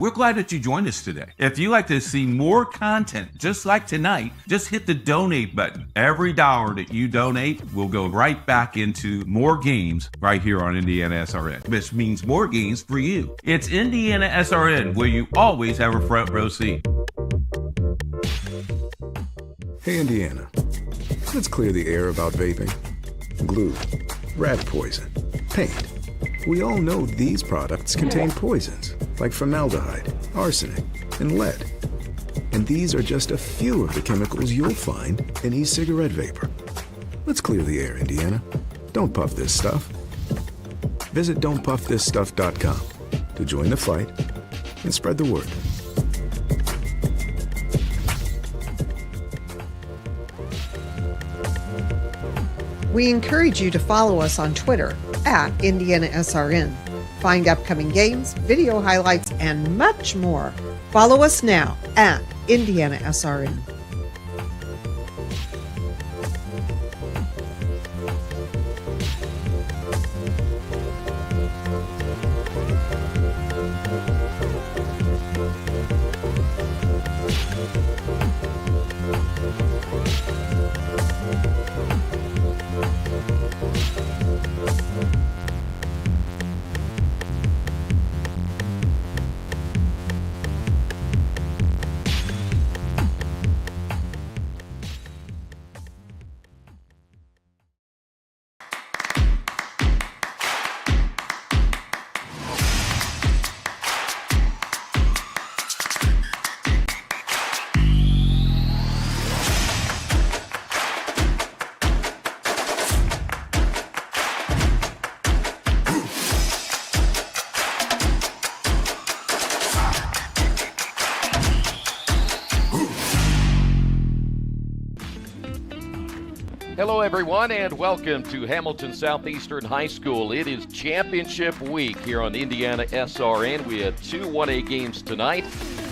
We're glad that you joined us today. If you'd like to see more content just like tonight, just hit the donate button. Every dollar that you donate will go right back into more games right here on IndianaSRN, which means more games for you. It's IndianaSRN, where you always have a front row seat. Hey, Indiana. Let's clear the air about vaping. Glue, rat poison, paint. We all know these products contain poisons like formaldehyde, arsenic, and lead. And these are just a few of the chemicals you'll find in e-cigarette vapor. Let's clear the air, Indiana. Don't puff this stuff. Visit don'tpuffthisstuff.com to join the fight and spread the word. We encourage you to follow us on Twitter at IndianaSRN. Find upcoming games, video highlights, and much more. Follow us now at IndianaSRN. Hello, everyone, and welcome to Hamilton Southeastern High School. It is championship week here on IndianaSRN. We had two 1A games tonight.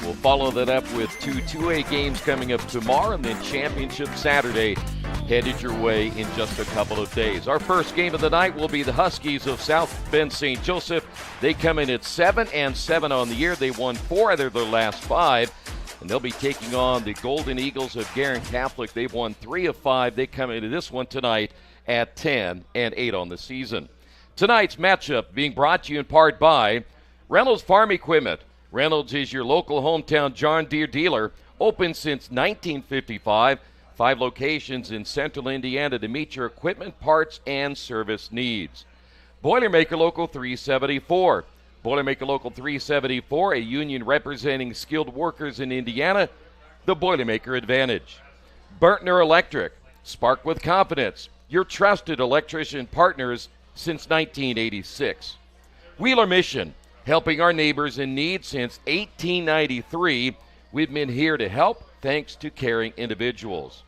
We'll follow that up with two 2A games coming up tomorrow, and then championship Saturday headed your way in just a couple of days. Our first game of the night will be the Huskies of South Bend St. Joseph. They come in at 7-7 on the year. They won 4 out of their last 5. And they'll be taking on the Golden Eagles of Guerin Catholic. They've won 3 of 5. They come into this one tonight at 10-8 on the season. Tonight's matchup being brought to you in part by Reynolds Farm Equipment. Reynolds is your local hometown John Deere dealer, open since 1955. 5 locations in central Indiana to meet your equipment, parts, and service needs. Boilermaker Local 374. Boilermaker Local 374, a union representing skilled workers in Indiana, the Boilermaker Advantage. Burtner Electric, spark with confidence, your trusted electrician partners since 1986. Wheeler Mission, helping our neighbors in need since 1893. We've been here to help thanks to caring individuals.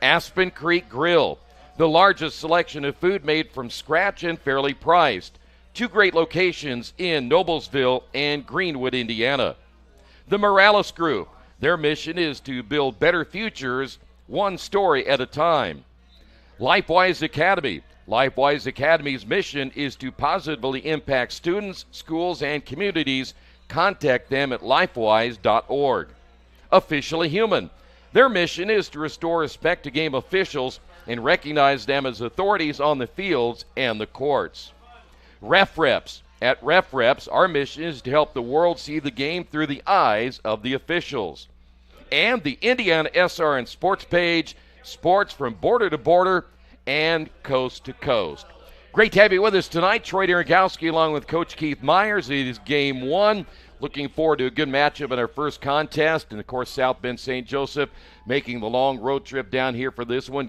Aspen Creek Grill, the largest selection of food made from scratch and fairly priced. 2 great locations in Noblesville and Greenwood, Indiana. The Morales Group, their mission is to build better futures, one story at a time. LifeWise Academy. LifeWise Academy's mission is to positively impact students, schools, and communities. Contact them at lifewise.org. Officially Human. Their mission is to restore respect to game officials and recognize them as authorities on the fields and the courts. Ref Reps. At Ref Reps, our mission is to help the world see the game through the eyes of the officials. And the IndianaSRN sports page, sports from border to border and coast to coast. Great to have you with us tonight. Troy Derogowski along with Coach Keith Myers. It is game 1. Looking forward to a good matchup in our first contest. And, of course, South Bend St. Joseph making the long road trip down here for this one.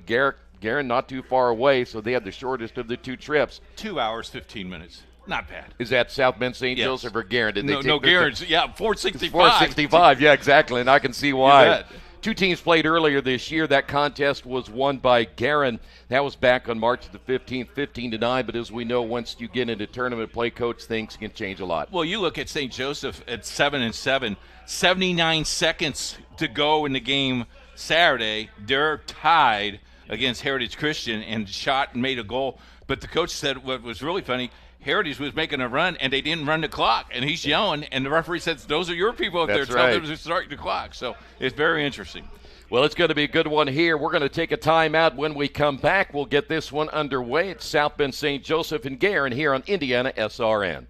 Guerin not too far away, so they have the shortest of the 2 trips. 2 hours, 15 minutes. Not bad. Is that South Bend St. Joseph or Guerin? No, Guerin's, 465. 465, yeah, exactly, and I can see why. 2 teams played earlier this year. That contest was won by Guerin. That was back on March the 15th, 15-9. But as we know, once you get into tournament play, Coach, things can change a lot. Well, you look at St. Joseph at 7-7, 79 seconds to go in the game Saturday. They're tied against Heritage Christian and shot and made a goal. But the coach said what was really funny, Heritage was making a run, and they didn't run the clock, and he's yelling, and the referee says, those are your people up there. That's right. Tell them to start the clock. So it's very interesting. Well, it's going to be a good one here. We're going to take a timeout. When we come back, we'll get this one underway. It's South Bend St. Joseph and Guerin here on IndianaSRN.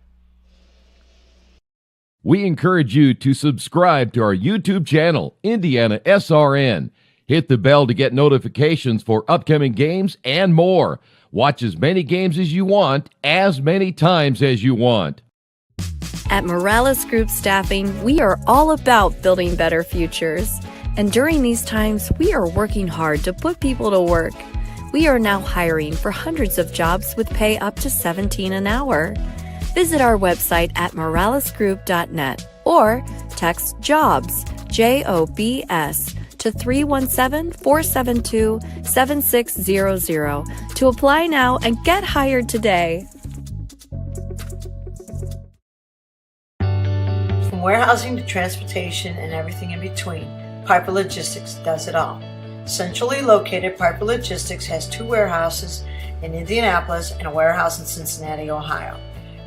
We encourage you to subscribe to our YouTube channel, IndianaSRN. Hit the bell to get notifications for upcoming games and more. Watch as many games as you want, as many times as you want. At Morales Group Staffing, we are all about building better futures. And during these times, we are working hard to put people to work. We are now hiring for hundreds of jobs with pay up to $17 an hour. Visit our website at moralesgroup.net or text JOBS, JOBS, to 317-472-7600 to apply now and get hired today. From warehousing to transportation and everything in between, Piper Logistics does it all. Centrally located, Piper Logistics has 2 warehouses in Indianapolis and a warehouse in Cincinnati, Ohio.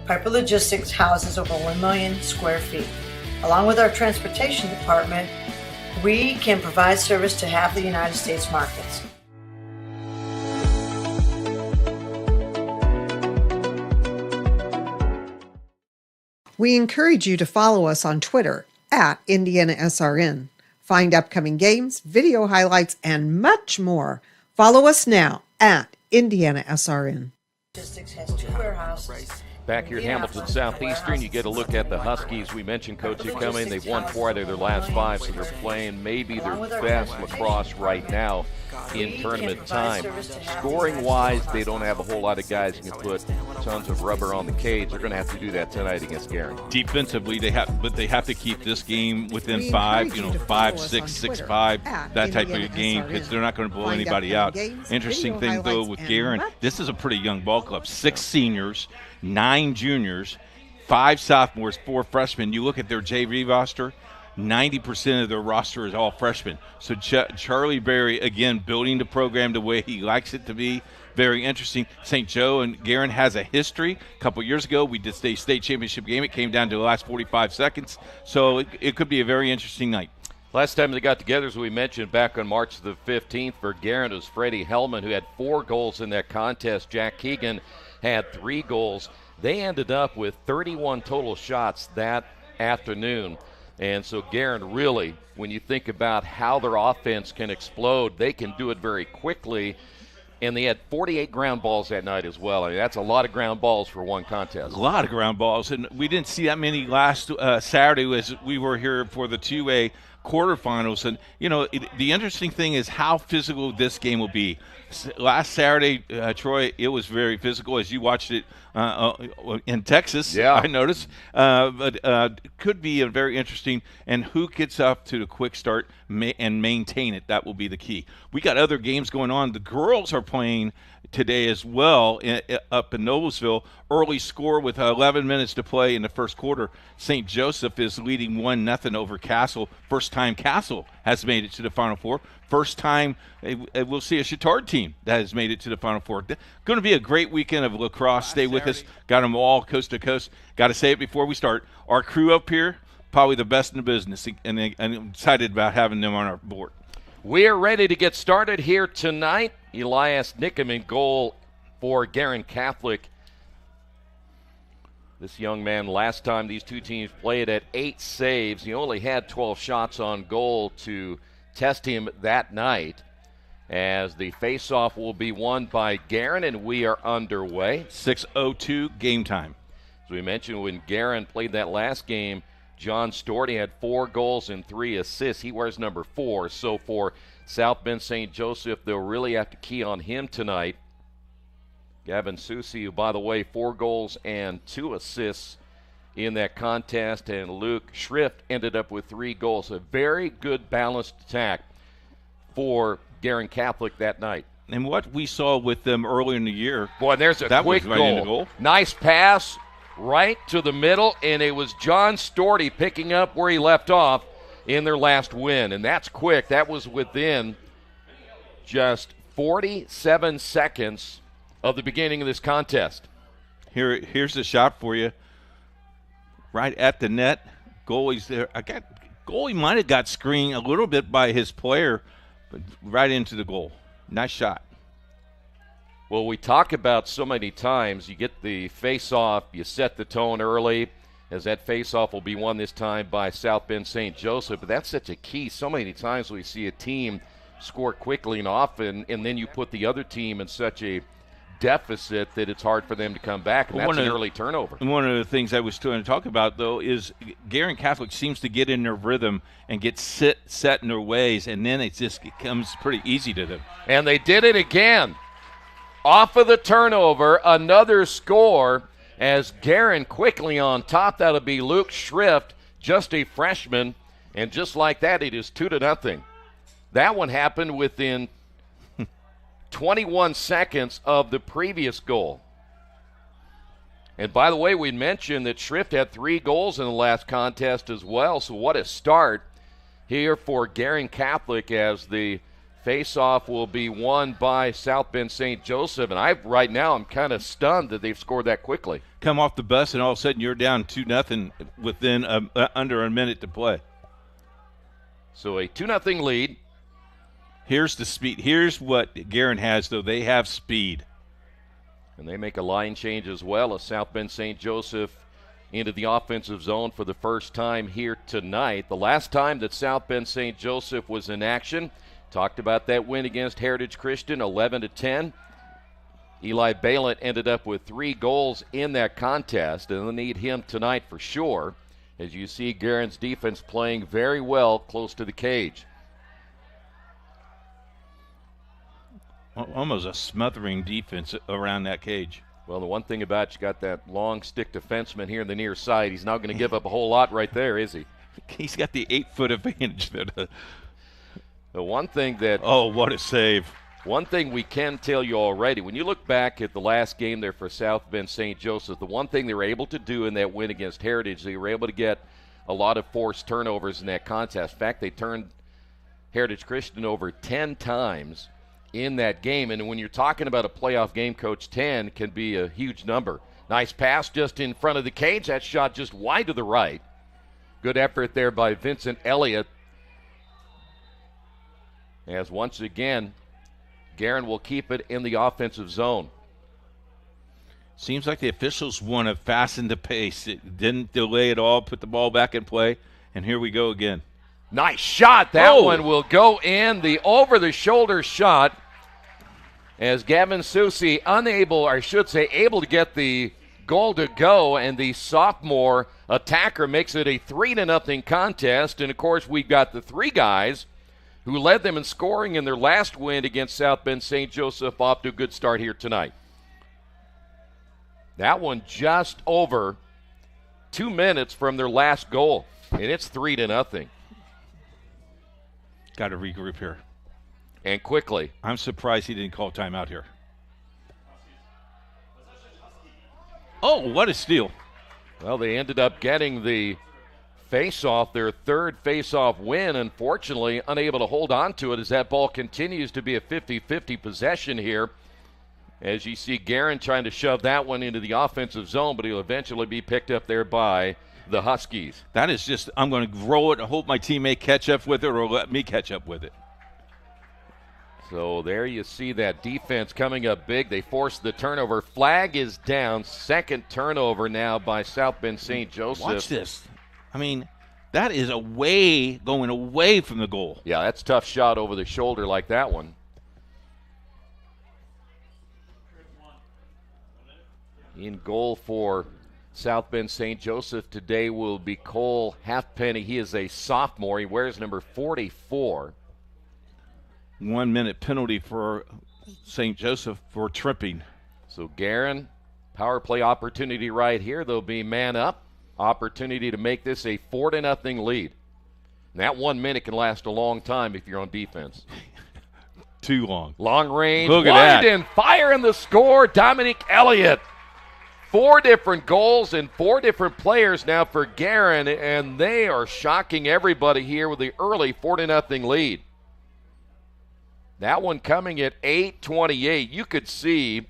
Piper Logistics houses over 1 million square feet. Along with our transportation department, we can provide service to half the United States markets. We encourage you to follow us on Twitter at IndianaSRN. Find upcoming games, video highlights, and much more. Follow us now at IndianaSRN. Logistics has 2 warehouses. Back here at Hamilton Southeastern, you get a look at the Huskies. We mentioned Coach coming. They've won 4 out of their last 5, so they're playing maybe their best lacrosse right now in tournament time. Scoring-wise, they don't have a whole lot of guys who can put tons of rubber on the cage. They're going to have to do that tonight against Guerin. Defensively, they have to keep this game within 5, 5, 6, 6, 5, that type of game, because they're not going to blow anybody out. Interesting thing, though, with Guerin, this is a pretty young ball club. 6 seniors, 9 juniors, 5 sophomores, 4 freshmen. You look at their JV roster, 90% of their roster is all freshmen. So Charlie Berry, again, building the program the way he likes it to be. Very interesting. St. Joe and Guerin has a history. A couple years ago, we did a state championship game. It came down to the last 45 seconds. So it could be a very interesting night. Last time they got together, as we mentioned, back on March the 15th for Guerin, it was Freddie Hellman who had 4 goals in that contest. Jack Keegan had 3 goals. They ended up with 31 total shots that afternoon. And so Guerin really, when you think about how their offense can explode, they can do it very quickly. And they had 48 ground balls that night as well. I mean, that's a lot of ground balls for one contest. A lot of ground balls. And we didn't see that many last Saturday as we were here for the 2A quarterfinals. And, the interesting thing is how physical this game will be. Last Saturday, Troy, it was very physical as you watched it in Texas, yeah. I noticed. But it could be a very interesting, and who gets up to the quick start and maintain it, that will be the key. We got other games going on. The girls are playing today as well up in Noblesville. Early score with 11 minutes to play in the first quarter. St. Joseph is leading 1-0 over Castle. First time Castle has made it to the Final Four. First time we'll see a Chittard team that has made it to the Final Four. Going to be a great weekend of lacrosse. Stay with us. Got them all coast to coast. Got to say it before we start. Our crew up here, probably the best in the business, and I'm excited about having them on our board. We are ready to get started here tonight. Elias Nickham in goal for Guerin Catholic. This young man, last time these two teams played, at 8 saves. He only had 12 shots on goal to test him that night, as the face-off will be won by Guerin, and we are underway. 6:02 game time. As we mentioned, when Guerin played that last game, John Storty had 4 goals and 3 assists. He wears number 4. So for South Bend St. Joseph, they'll really have to key on him tonight. Gavin Susi, who, by the way, 4 goals and 2 assists in that contest, and Luke Schrift ended up with 3 goals. A very good balanced attack for Guerin Catholic that night. And what we saw with them earlier in the year, boy, there's a quick goal. Nice pass right to the middle, and it was John Storty picking up where he left off in their last win. And that's quick. That was within just 47 seconds of the beginning of this contest. Here's the shot for you. Right at the net. Goalie's there. Goalie might have got screened a little bit by his player, but right into the goal. Nice shot. Well, we talk about so many times, you get the face-off, you set the tone early, as that face-off will be won this time by South Bend St. Joseph. But that's such a key. So many times we see a team score quickly and often, and then you put the other team in such a deficit that it's hard for them to come back, and that's an early turnover. One of the things I was trying to talk about, though, is Guerin Catholic seems to get in their rhythm and get set in their ways, and then it comes pretty easy to them. And they did it again. Off of the turnover, another score as Guerin quickly on top. That'll be Luke Schrift, just a freshman, and just like that, it is 2-0. That one happened within 21 seconds of the previous goal. And by the way, we mentioned that Schrift had 3 goals in the last contest as well, so what a start here for Guerin Catholic as the face-off will be won by South Bend St. Joseph. And right now I'm kind of stunned that they've scored that quickly. Come off the bus and all of a sudden you're down 2-0 within under a minute to play. So a 2-0 lead. Here's the speed. Here's what Guerin has, though. They have speed. And they make a line change as well as South Bend St. Joseph into the offensive zone for the first time here tonight. The last time that South Bend St. Joseph was in action, talked about that win against Heritage Christian, 11-10. Eli Balint ended up with 3 goals in that contest, and they'll need him tonight for sure, as you see Guerin's defense playing very well close to the cage. Almost a smothering defense around that cage. Well, the one thing about you got that long stick defenseman here in the near side, he's not going to give up a whole lot right there, is he? He's got the 8-foot advantage there. The one thing that... Oh, what a save. One thing we can tell you already, when you look back at the last game there for South Bend St. Joseph, the one thing they were able to do in that win against Heritage, they were able to get a lot of forced turnovers in that contest. In fact, they turned Heritage Christian over 10 times in that game. And when you're talking about a playoff game, Coach, 10 can be a huge number. Nice pass just in front of the cage. That shot just wide to the right. Good effort there by Vincent Elliott. As once again, Guerin will keep it in the offensive zone. Seems like the officials want to fasten the pace. It didn't delay at all, put the ball back in play, and here we go again. Nice shot. That one will go in. The over-the-shoulder shot as Gavin Susi able to get the goal to go, and the sophomore attacker makes it a 3-0 contest. And, of course, we've got the 3 guys who led them in scoring in their last win against South Bend St. Joseph off to a good start here tonight. That one just over 2 minutes from their last goal, and it's 3-0. Got to regroup here. And quickly. I'm surprised he didn't call timeout here. Oh, what a steal. Well, they ended up getting the face-off, their third face-off win. Unfortunately, unable to hold on to it as that ball continues to be a 50-50 possession here. As you see Guerin trying to shove that one into the offensive zone, but he'll eventually be picked up there by the Huskies. That is just, I'm going to roll it and hope my teammate catch up with it or let me catch up with it. So there you see that defense coming up big. They forced the turnover. Flag is down. Second turnover now by South Bend St. Joseph. Watch this. I mean, that is going away from the goal. Yeah, that's a tough shot over the shoulder like that one. In goal for South Bend St. Joseph today will be Cole Halfpenny. He is a sophomore. He wears number 44. 1 minute penalty for St. Joseph for tripping. So Guerin, power play opportunity right here. There'll be man up. Opportunity to make this a 4-0 lead. And that 1 minute can last a long time if you're on defense. Too long. Long range. Look at that. And fire in the score. Dominic Elliott. 4 different goals and 4 different players now for Guerin, and they are shocking everybody here with the early 4-0 lead. That one coming at 8:28. You could see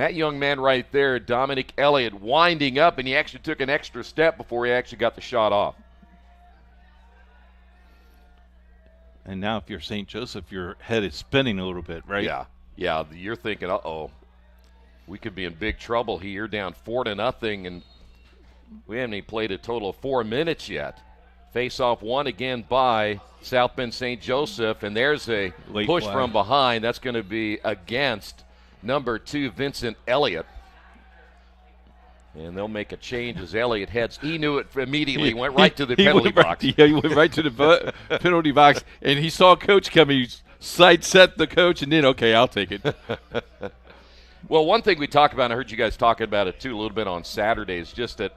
That young man right there, Dominic Elliott, winding up, and he actually took an extra step before he actually got the shot off. And now if you're St. Joseph, your head is spinning a little bit, right? Yeah. Yeah, you're thinking, uh-oh, we could be in big trouble here, down 4-0, and we haven't even played a total of 4 minutes yet. Face-off one again by South Bend St. Joseph, and there's a Late push flag from behind. That's going to be against number 2, Vincent Elliott. And they'll make a change as Elliott heads. He knew it immediately, went right to the penalty box. He went right to the penalty box, and he saw Coach coming. He side-set the coach, and then, okay, I'll take it. Well, one thing we talked about, and I heard you guys talking about it too a little bit on Saturday, is just that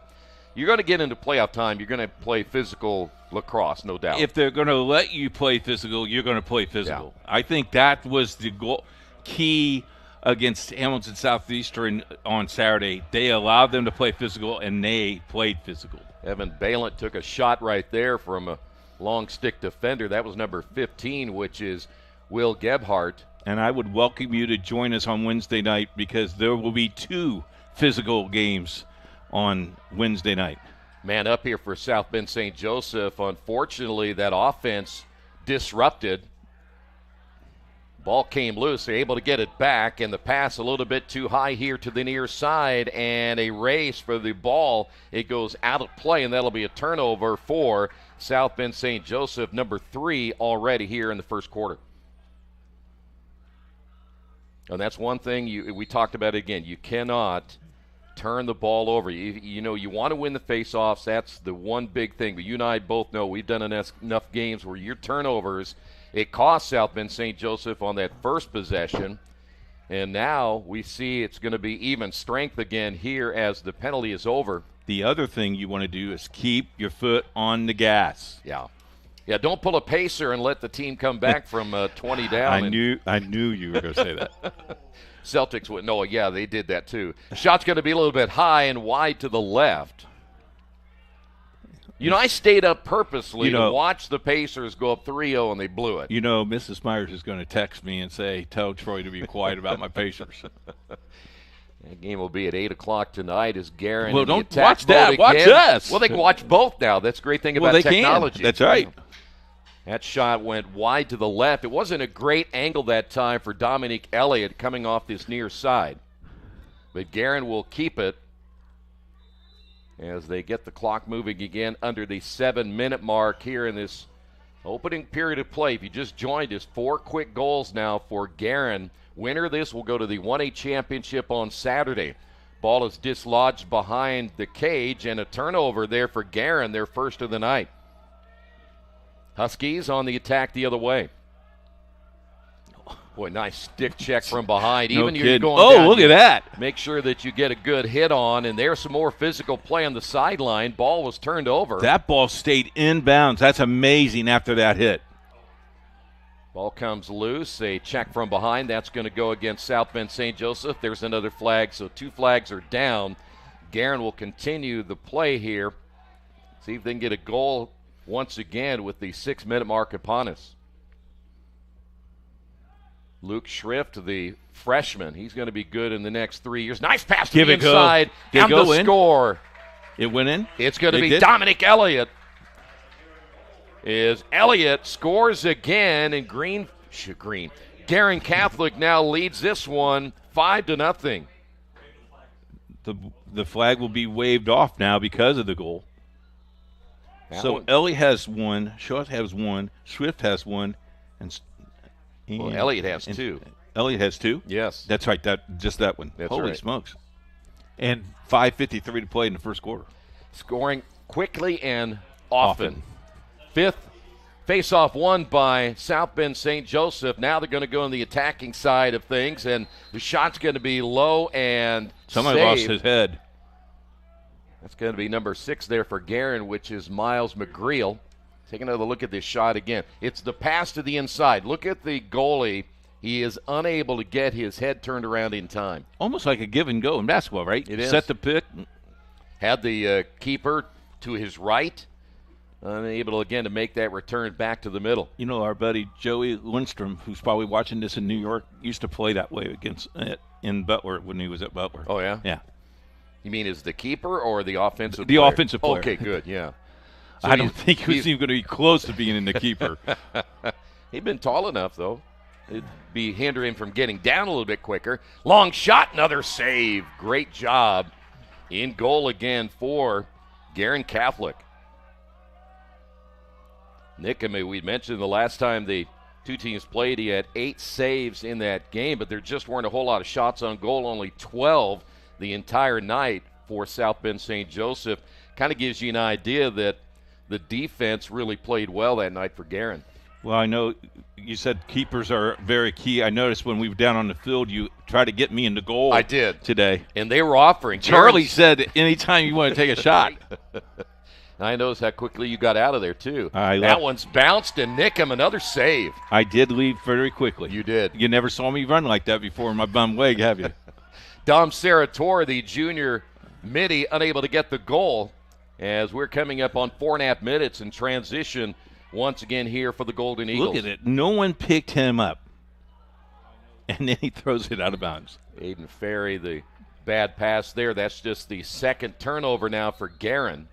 you're going to get into playoff time. You're going to play physical lacrosse, no doubt. If they're going to let you play physical, you're going to play physical. Yeah. I think that was the key against Hamilton Southeastern on Saturday. They allowed them to play physical, and they played physical. Evan Balint took a shot right there from a long stick defender. That was number 15, which is Will Gebhardt. And I would welcome you to join us on Wednesday night because there will be 2 physical games on Wednesday night. Man up here for South Bend St. Joseph. Unfortunately, that offense disrupted. Ball came loose. They're able to get it back, and the pass a little bit too high here to the near side, and a race for the ball. It goes out of play, and that'll be a turnover for South Bend St. Joseph, number 3 already here in the first quarter. And that's one thing we talked about again. You cannot turn the ball over. You know, you want to win the face-offs. That's the one big thing. But you and I both know we've done enough games where your turnovers, it cost South Bend St. Joseph on that first possession. And now we see it's going to be even strength again here as the penalty is over. The other thing you want to do is keep your foot on the gas. Yeah. Yeah, don't pull a pacer and let the team come back from 20 down. I knew you were going to say that. Celtics would no, yeah, they did that too. Shot's going to be a little bit high and wide to the left. You know, I stayed up purposely to watch the Pacers go up 3-0, and they blew it. You know, Mrs. Myers is going to text me and say, tell Troy to be quiet about my Pacers. That game will be at 8 o'clock tonight as Guerin. Well, don't watch that. Watch us. Well, they can watch both now. That's the great thing about technology. Can. That's right. That shot went wide to the left. It wasn't a great angle that time for Dominic Elliott coming off this near side. But Guerin will keep it as they get the clock moving again under the 7-minute mark here in this opening period of play. If you just joined us, 4 quick goals now for Guerin. Winner of this will go to the 1A championship on Saturday. Ball is dislodged behind the cage, and a turnover there for Guerin, their first of the night. Huskies on the attack the other way. Boy, nice stick check from behind. Even you're going down, look at that. Make sure that you get a good hit on, and there's some more physical play on the sideline. Ball was turned over. That ball stayed inbounds. That's amazing after that hit. Ball comes loose. A check from behind. That's going to go against South Bend St. Joseph. There's another flag, so 2 flags are down. Guerin will continue the play here. See if they can get a goal once again with the 6-minute mark upon us. Luke Schrift, the freshman, he's going to be good in the next 3 years. Nice pass to the inside, and the score. It went in? It's going to be Dominic Elliott. Elliott scores again, and Guerin Catholic now leads this one 5-0. The flag will be waved off now because of the goal. Elliott has 1, Schott has 1, Swift has 1, and Elliott has 2. Elliott has 2? Yes. That's right, just that one. That's Holy right. smokes. And 5:53 to play in the first quarter. Scoring quickly and often. 5th face-off won by South Bend St. Joseph. Now they're going to go on the attacking side of things, and the shot's going to be low and Somebody saved. lost his head. That's going to be number 6 there for Guerin, which is Miles McGreal. Take another look at this shot again. It's the pass to the inside. Look at the goalie. He is unable to get his head turned around in time. Almost like a give and go in basketball, right? It is. Set the pick. Had the keeper to his right. Unable, again, to make that return back to the middle. You know, our buddy Joey Lindstrom, who's probably watching this in New York, used to play that way against in Butler when he was at Butler. Oh, yeah? Yeah. You mean as the keeper or the offensive The player? offensive player. Okay, good, yeah. So I don't think he was even going to be close to being in the keeper. He'd been tall enough, though. It'd be hindering him from getting down a little bit quicker. Long shot, another save. Great job. In goal again for Guerin Catholic. Nick, I mean, we mentioned the last time the two teams played, he had 8 saves in that game, but there just weren't a whole lot of shots on goal, only 12 the entire night for South Bend St. Joseph. Kind of gives you an idea that the defense really played well that night for Guerin. Well, I know you said keepers are very key. I noticed when we were down on the field, you tried to get me into goal. I did today. And they were offering. Charlie said anytime you want to take a shot. I noticed how quickly you got out of there, too. That that one's bounced, and Nick him another save. I did leave very quickly. You did. You never saw me run like that before in my bum leg, have you? Dom Sarator, the junior midi, unable to get the goal as we're coming up on 4.5 minutes in transition once again here for the Golden Eagles. Look at it. No one picked him up. And then he throws it out of bounds. Aiden Ferry, the bad pass there. That's just the second turnover now for Guerin.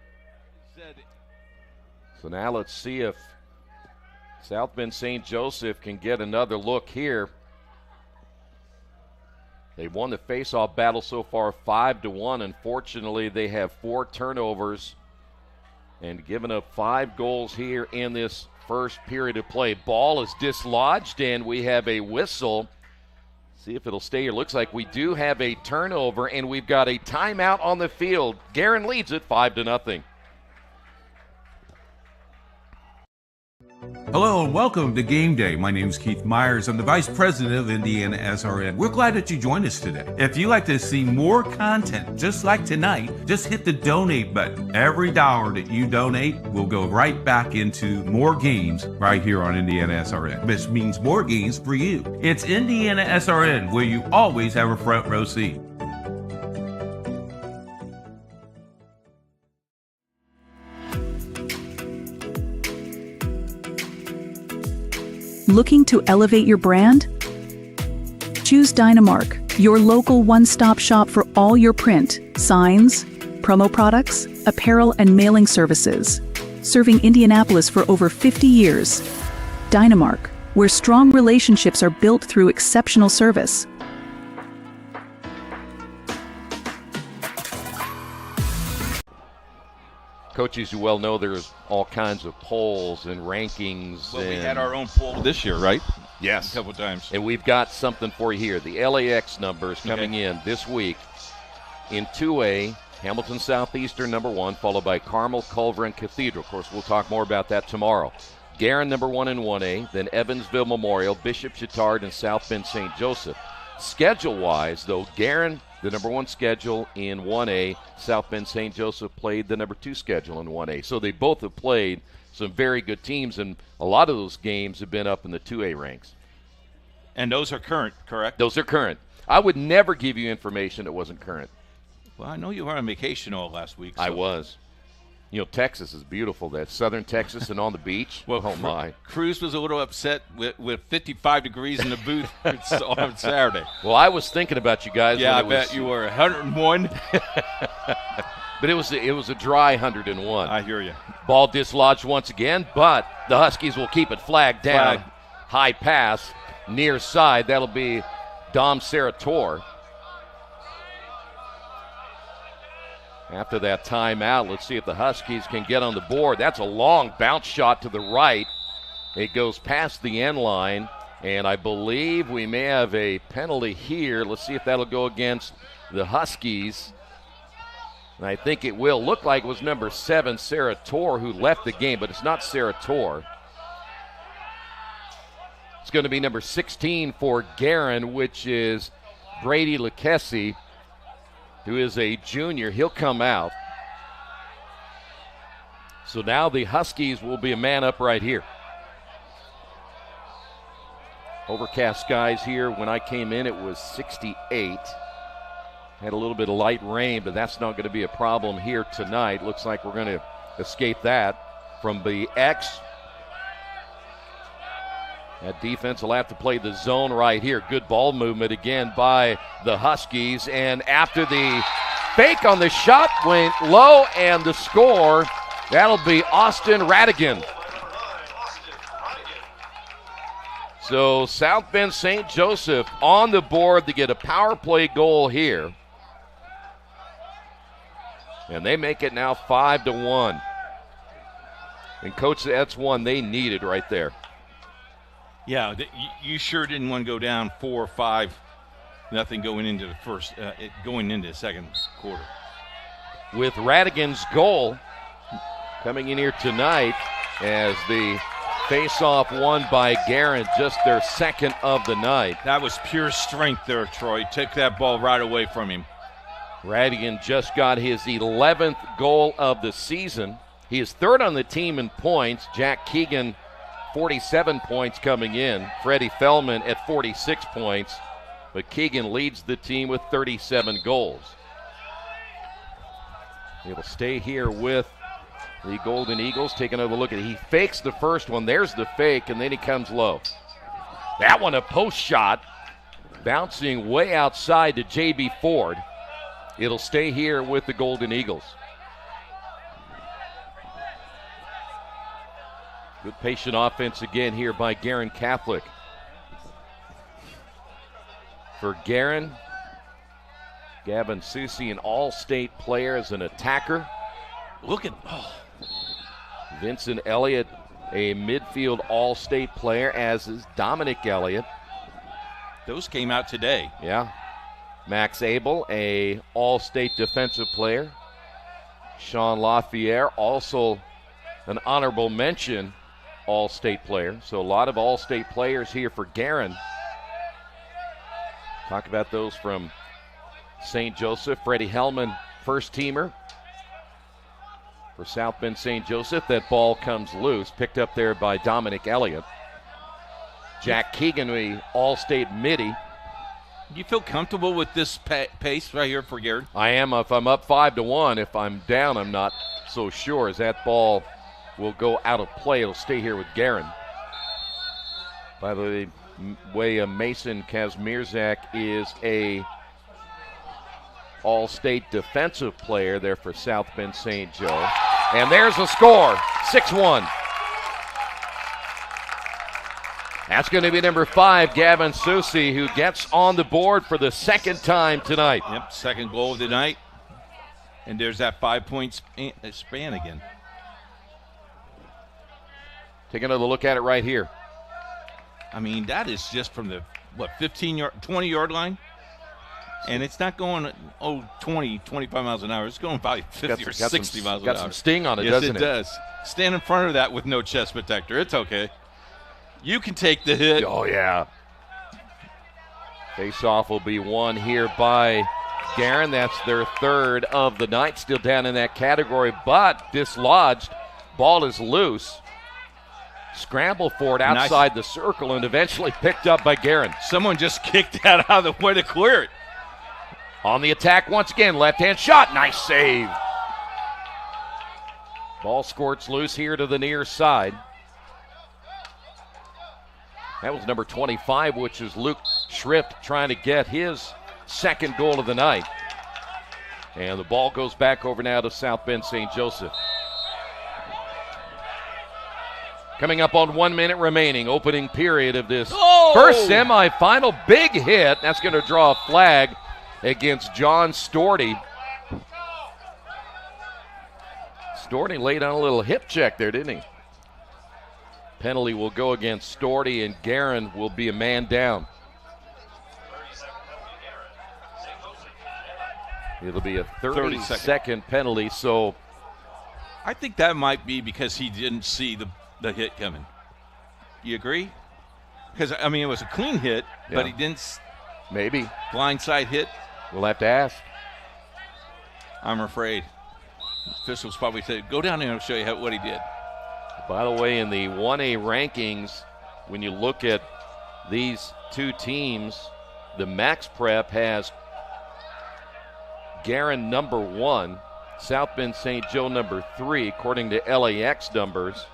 So now let's see if South Bend St. Joseph can get another look here. They've won the face-off battle so far 5-1. Unfortunately, they have 4 turnovers and given up 5 goals here in this first period of play. Ball is dislodged, and we have a whistle. See if it'll stay here. Looks like we do have a turnover, and we've got a timeout on the field. Guerin leads it 5-0. Hello and welcome to Game Day. My name is Keith Myers. I'm the Vice President of IndianaSRN. We're glad that you joined us today. If you'd like to see more content just like tonight, just hit the donate button. Every dollar that you donate will go right back into more games right here on IndianaSRN, which means more games for you. It's IndianaSRN, where you always have a front row seat. Looking to elevate your brand? Choose Dynamark, your local one-stop shop for all your print, signs, promo products, apparel, and mailing services. Serving Indianapolis for over 50 years. Dynamark, where strong relationships are built through exceptional service. Coach, as you well know, there's all kinds of polls and rankings. Well, we had our own poll this year, right? Yes. A couple times. And we've got something for you here. The LAX numbers coming in this week. In 2A, Hamilton Southeastern number 1, followed by Carmel, Culver, and Cathedral. Of course, we'll talk more about that tomorrow. Guerin number 1 in 1A, then Evansville Memorial, Bishop Chittard, and South Bend St. Joseph. Schedule-wise, though, Guerin, the number 1 schedule in 1A. South Bend St. Joseph played the number 2 schedule in 1A. So they both have played some very good teams, and a lot of those games have been up in the 2A ranks. And those are current, correct? Those are current. I would never give you information that wasn't current. Well, I know you were on vacation all last week. So. I was. You know, Texas is beautiful. That southern Texas and on the beach. Well, oh, my. Cruz was a little upset with 55 degrees in the booth on Saturday. Well, I was thinking about you guys. Yeah, I bet you were 101. But it was a dry 101. I hear you. Ball dislodged once again, but the Huskies will keep it flagged down. High pass, near side. That'll be Dom Sarator. After that timeout, let's see if the Huskies can get on the board. That's a long bounce shot to the right. It goes past the end line, and I believe we may have a penalty here. Let's see if that'll go against the Huskies. And I think it will. Look like it was number 7, Sarator, who left the game, but it's not Sarator. It's going to be number 16 for Guerin, which is Brady Lucchesi, who is a junior. He'll come out. So now the Huskies will be a man up right here. Overcast skies here. When I came in, it was 68. Had a little bit of light rain, but that's not going to be a problem here tonight. Looks like we're going to escape that from the X. That defense will have to play the zone right here. Good ball movement again by the Huskies. And after the fake on the shot went low, and the score, that'll be Austin Radigan. So South Bend St. Joseph on the board to get a power play goal here. And they make it now 5-1. And Coach, that's one they needed right there. Yeah, you sure didn't want to go down 4 or 5, nothing going into the second quarter. With Radigan's goal coming in here tonight as the face-off won by Guerin, just their second of the night. That was pure strength there, Troy. Took that ball right away from him. Radigan just got his 11th goal of the season. He is third on the team in points. Jack Keegan, 47 points coming in. Freddie Fellman at 46 points. But Keegan leads the team with 37 goals. He'll stay here with the Golden Eagles. Take another look at it. He fakes the first one. There's the fake, and then he comes low. That one a post shot. Bouncing way outside to J.B. Ford. It'll stay here with the Golden Eagles. Good patient offense again here by Guerin Catholic. For Guerin, Gavin Susi, an all-state player as an attacker. Look at Vincent Elliott, a midfield all-state player, as is Dominic Elliott. Those came out today. Yeah. Max Abel, a all-state defensive player. Sean Lafayette, also an honorable mention all-state player. So a lot of all-state players here for Guerin. Talk about those from St. Joseph. Freddie Hellman, first-teamer for South Bend St. Joseph. That ball comes loose, picked up there by Dominic Elliott. Jack Keegan, the all-state midi. Do you feel comfortable with this pace right here for Guerin? I am if I'm up 5-1. If I'm down, I'm not so sure, as that ball will go out of play. It'll stay here with Guerin. By the way, Mason Kazmierzak is a all-state defensive player there for South Bend St. Joe. And there's the score, 6-1. That's going to be number 5, Gavin Susi, who gets on the board for the second time tonight. Yep, second goal of the night. And there's that 5-point span again. Take another look at it right here. I mean, that is just from the, 20-yard line? And it's not going, 20, 25 miles an hour. It's going probably 50 or 60 miles an hour. Got some sting on it, yes, doesn't it? Yes, it does. Stand in front of that with no chest protector. It's okay. You can take the hit. Oh, yeah. Face-off will be won here by Guerin. That's their third of the night. Still down in that category, but dislodged. Ball is loose. Scramble for it outside the circle and eventually picked up by Guerin. Someone just kicked that out of the way to clear it. On the attack once again. Left-hand shot. Nice save. Ball squirts loose here to the near side. That was number 25, which is Luke Schrift trying to get his second goal of the night. And the ball goes back over now to South Bend St. Joseph. Coming up on 1 minute remaining, opening period of this first semifinal. Big hit. That's going to draw a flag against John Storty. Storty laid on a little hip check there, didn't he? Penalty will go against Storty, and Guerin will be a man down. It'll be a 30-second penalty, so I think that might be because he didn't see the hit coming. You agree? Because, I mean, it was a clean hit, but he didn't. Maybe. Blindside hit. We'll have to ask. I'm afraid. Officials probably said, go down there and show you what he did. By the way, in the 1A rankings, when you look at these two teams, the Max Prep has Guerin number 1, South Bend St. Joe number 3, according to LAX numbers.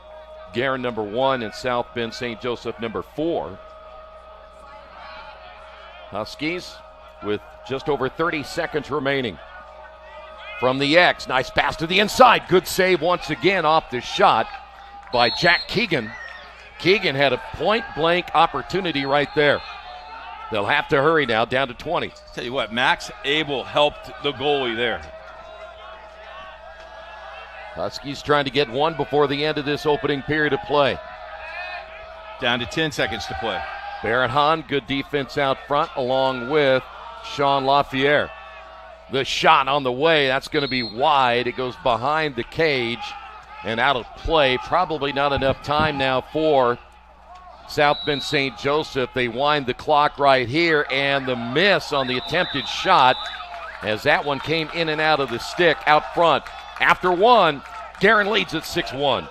Guerin number 1 and South Bend St. Joseph number 4. Huskies with just over 30 seconds remaining. From the X, nice pass to the inside. Good save once again off the shot by Jack Keegan. Keegan had a point-blank opportunity right there. They'll have to hurry now, down to 20. Tell you what, Max Abel helped the goalie there. Huskies trying to get one before the end of this opening period of play. Down to 10 seconds to play. Barrett Hahn, good defense out front, along with Sean Lafayette. The shot on the way, that's going to be wide. It goes behind the cage and out of play. Probably not enough time now for South Bend St. Joseph. They wind the clock right here, and the miss on the attempted shot as that one came in and out of the stick out front. After one, Guerin leads at 6-1.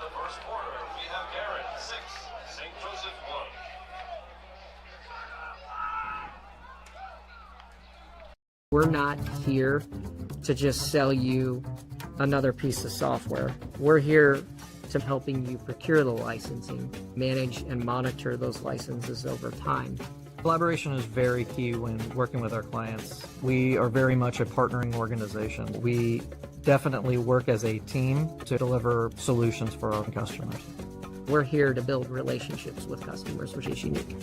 We're not here to just sell you another piece of software. We're here to helping you procure the licensing, manage and monitor those licenses over time. Collaboration is very key when working with our clients. We are very much a partnering organization. We definitely work as a team to deliver solutions for our customers. We're here to build relationships with customers, which is unique.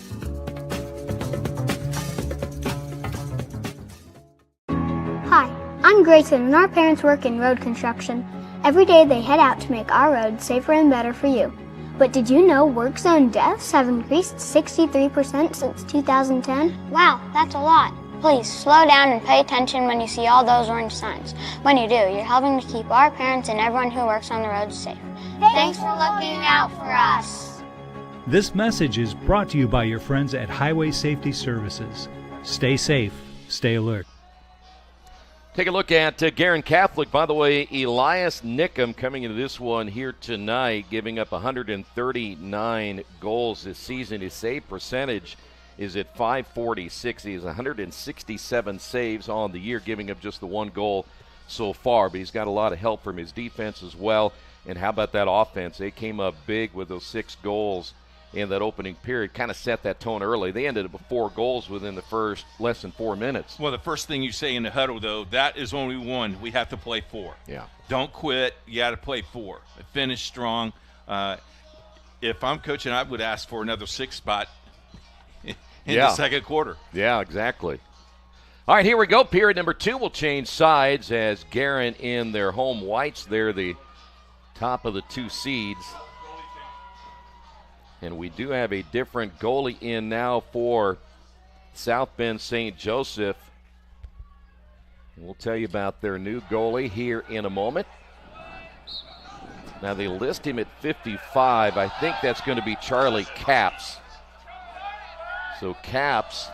Hi, I'm Grayson, and our parents work in road construction. Every day they head out to make our roads safer and better for you. But did you know work zone deaths have increased 63% since 2010? Wow, that's a lot. Please slow down and pay attention when you see all those orange signs. When you do, you're helping to keep our parents and everyone who works on the roads safe. Thanks for looking out for us. This message is brought to you by your friends at Highway Safety Services. Stay safe, stay alert. Take a look at Guerin Catholic. By the way, Elias Nickham coming into this one here tonight, giving up 139 goals this season. His save percentage is at .546. He has 167 saves on the year, giving up just the one goal so far. But he's got a lot of help from his defense as well. And how about that offense? They came up big with those 6 goals in that opening period, kind of set that tone early. They ended up with 4 goals within the first less than 4 minutes. Well, the first thing you say in the huddle, though, that is only one. We have to play 4. Yeah. Don't quit. You got to play 4. Finish strong. If I'm coaching, I would ask for another 6 spot in the second quarter. Yeah, exactly. All right, here we go. Period number 2 will change sides as Guerin in their home whites. They're the top of the 2 seeds. And we do have a different goalie in now for South Bend St. Joseph. And we'll tell you about their new goalie here in a moment. Now they list him at 55. I think that's going to be Charlie Capps. So Capps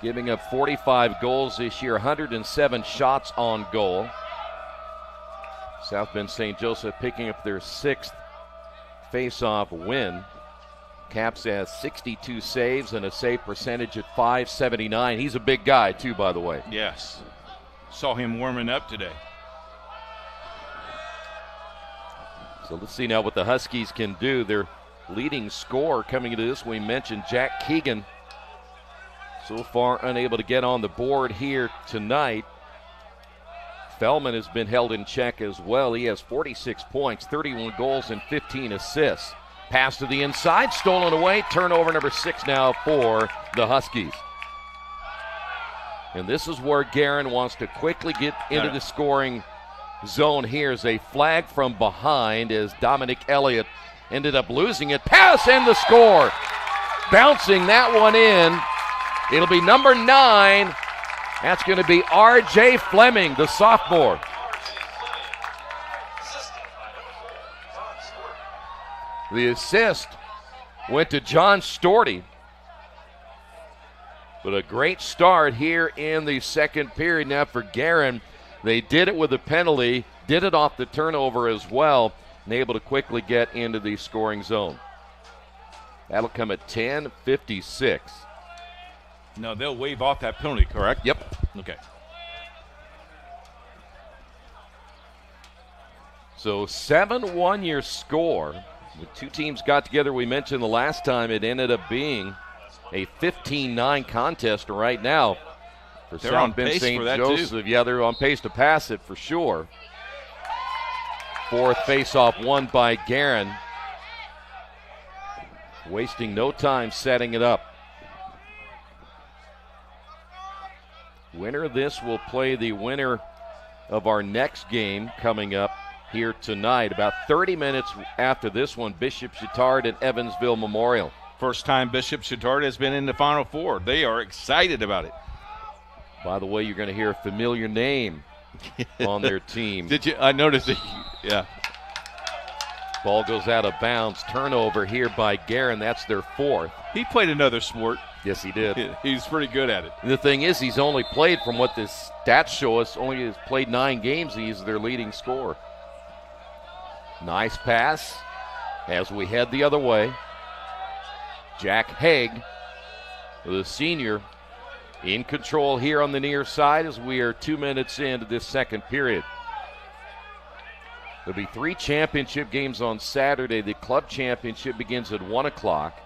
giving up 45 goals this year, 107 shots on goal. South Bend St. Joseph picking up their 6th face-off win. Capps has 62 saves and a save percentage at .579. He's a big guy, too, by the way. Yes. Saw him warming up today. So let's see now what the Huskies can do. Their leading scorer coming into this, we mentioned Jack Keegan. So far unable to get on the board here tonight. Feldman has been held in check as well. He has 46 points, 31 goals, and 15 assists. Pass to the inside, stolen away. Turnover number 6 now for the Huskies. And this is where Guerin wants to quickly get into the scoring zone here as a flag from behind as Dominic Elliott ended up losing it. Pass and the score. Bouncing that one in. It'll be number 9. That's going to be R.J. Fleming, the sophomore. The assist went to John Storty. But a great start here in the second period now for Guerin. They did it with a penalty, did it off the turnover as well, and able to quickly get into the scoring zone. That'll come at 10:56. No, they'll waive off that penalty, correct? Yep. Okay. So 7-1 your score. The two teams got together, we mentioned the last time, it ended up being a 15-9 contest right now for They're South on Bend pace St. for that, Joseph. too. Yeah, they're on pace to pass it for sure. Fourth face-off won by Guerin. Wasting no time setting it up. Winner of this will play the winner of our next game coming up here tonight. About 30 minutes after this one, Bishop Chittard and Evansville Memorial. First time Bishop Chittard has been in the Final Four. They are excited about it. By the way, you're going to hear a familiar name on their team. Did you? I noticed it. Yeah. Ball goes out of bounds. Turnover here by Guerin. That's their fourth. He played another sport. Yes, he did. He's pretty good at it. The thing is, he's only played, from what the stats show us, only has played 9 games. He's their leading scorer. Nice pass as we head the other way. Jack Haig, the senior, in control here on the near side as we are 2 minutes into this second period. There'll be 3 championship games on Saturday. The club championship begins at 1 o'clock.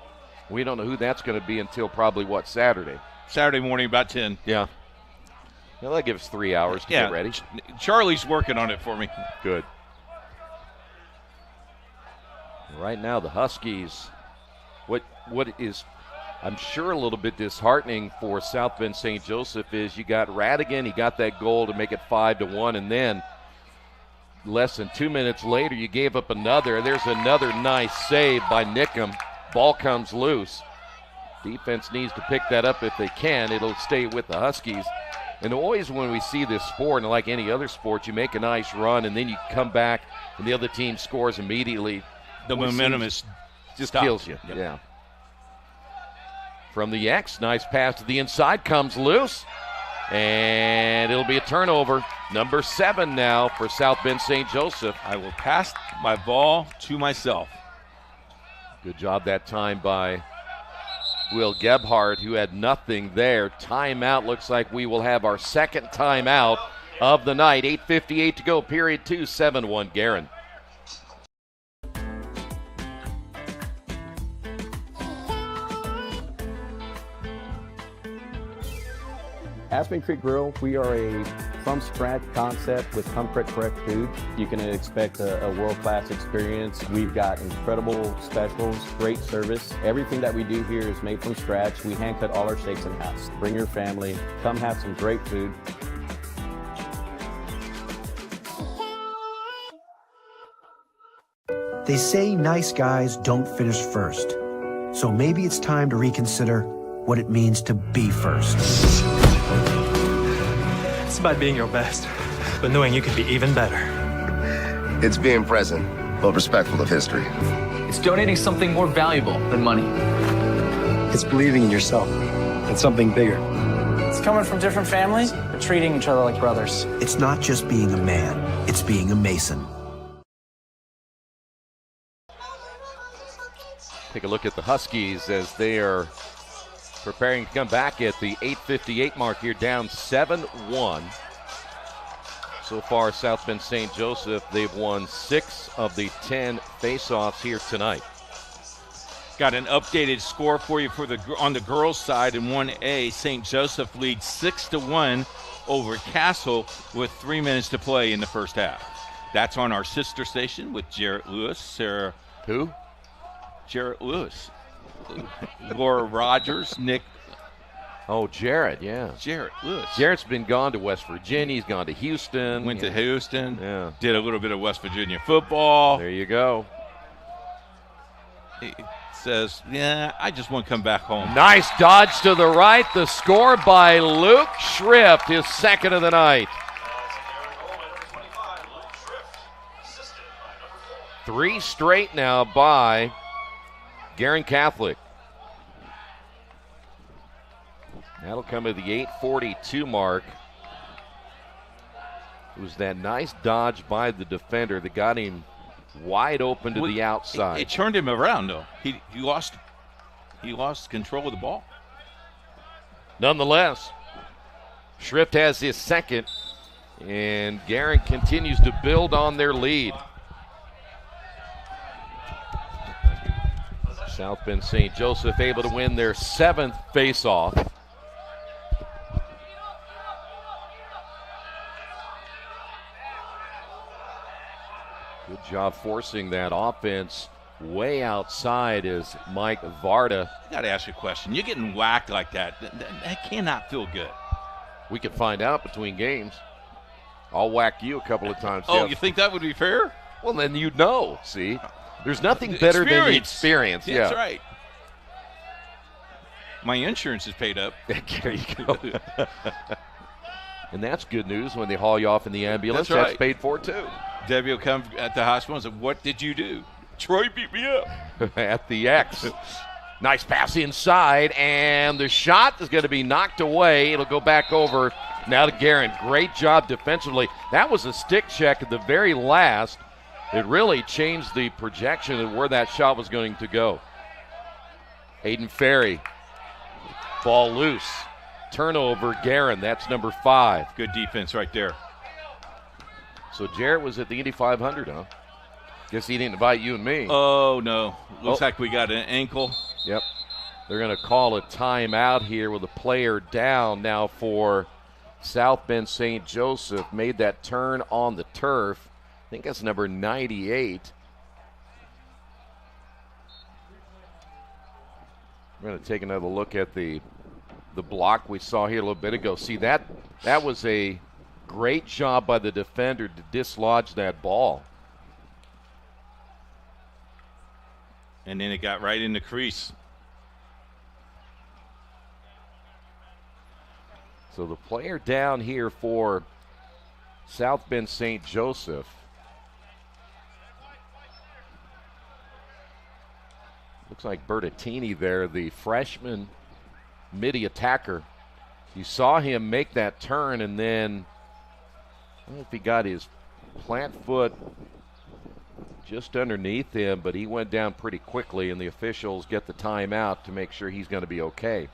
We don't know who that's going to be until probably, Saturday? Saturday morning about 10. Yeah. Well, that gives 3 hours to get ready. Charlie's working on it for me. Good. Right now, the Huskies, what is, I'm sure, a little bit disheartening for South Bend St. Joseph is you got Radigan, he got that goal to make it 5-1, and then less than 2 minutes later, you gave up another. There's another nice save by Nickham. Ball comes loose. Defense needs to pick that up if they can. It'll stay with the Huskies. And always when we see this sport, and like any other sport, you make a nice run and then you come back and the other team scores immediately. The momentum is just stopped. kills you. Yep. Yeah. From the X, nice pass to the inside, comes loose. And it'll be a turnover. Number 7 now for South Bend St. Joseph. I will pass my ball to myself. Good job that time by Will Gebhardt, who had nothing there. Timeout. Looks like we will have our second timeout of the night. 8:58 to go, period 2, 7-1 Guerin. Aspen Creek Grill, we are a from-scratch concept with comfort fresh food. You can expect a world-class experience. We've got incredible specials, great service. Everything that we do here is made from scratch. We hand-cut all our steaks in-house. Bring your family. Come have some great food. They say nice guys don't finish first. So maybe it's time to reconsider what it means to be first. It's about being your best, but knowing you could be even better. It's being present, but respectful of history. It's donating something more valuable than money. It's believing in yourself and something bigger. It's coming from different families, but treating each other like brothers. It's not just being a man, it's being a Mason. Take a look at the Huskies as they are preparing to come back at the 8:58 mark here, down 7-1. So far, South Bend St. Joseph, they've won 6 of the 10 face-offs here tonight. Got an updated score for you on the girls' side in 1A. St. Joseph leads 6-1 over Castle with 3 minutes to play in the first half. That's on our sister station with Jarrett Lewis, Sarah. Who? Jarrett Lewis. Laura Rogers, Nick. Oh, Jarrett, yeah. Jarrett Lewis. Jarrett's been gone to West Virginia. He's gone to Houston. Went to Houston. Yeah. Did a little bit of West Virginia football. There you go. He says, yeah, I just want to come back home. Nice dodge to the right. The score by Luke Schrift, his second of the night. 3 straight now by Guerin Catholic. That'll come at the 8:42 mark. It was that nice dodge by the defender that got him wide open to the outside. It turned him around, though. He lost control of the ball. Nonetheless, Schrift has his second, and Guerin continues to build on their lead. South Bend St. Joseph able to win their 7th face-off. Good job forcing that offense way outside is Mike Varda. I got to ask you a question. You're getting whacked like that. That cannot feel good. We could find out between games. I'll whack you a couple of times. Oh, Jeff. you think that would be fair? Well, then you'd know. See, there's nothing better than the experience. Yeah, that's right. My insurance is paid up. There you go. And that's good news when they haul you off in the ambulance. That's right. That's paid for, too. Debbie will come at the hospital and say, "What did you do?" Troy beat me up. At the X. Nice pass inside, and the shot is going to be knocked away. It'll go back over now to Guerin. Great job defensively. That was a stick check at the very last. It really changed the projection of where that shot was going to go. Aiden Ferry. Ball loose. Turnover, Guerin. That's number 5. Good defense right there. So Jarrett was at the Indy 500, huh? Guess he didn't invite you and me. Oh, no. Looks like we got an ankle. Yep. They're going to call a timeout here with a player down now for South Bend St. Joseph. Made that turn on the turf. I think that's number 98. We're going to take another look at the block we saw here a little bit ago. See, that was a great job by the defender to dislodge that ball. And then it got right in the crease. So the player down here for South Bend St. Joseph. Looks like Bertattini there, the freshman midi attacker. You saw him make that turn, and then I don't know if he got his plant foot just underneath him, but he went down pretty quickly, and the officials get the timeout to make sure he's going to be okay.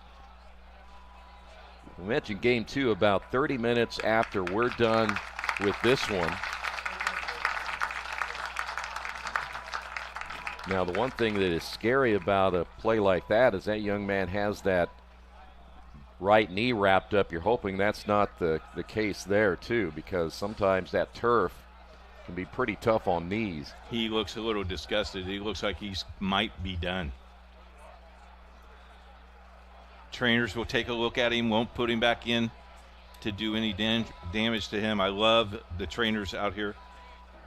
We mentioned game 2 about 30 minutes after we're done with this one. Now, the one thing that is scary about a play like that is that young man has that right knee wrapped up. You're hoping that's not the case there, too, because sometimes that turf can be pretty tough on knees. He looks a little disgusted. He looks like he might be done. Trainers will take a look at him, won't put him back in to do any damage to him. I love the trainers out here.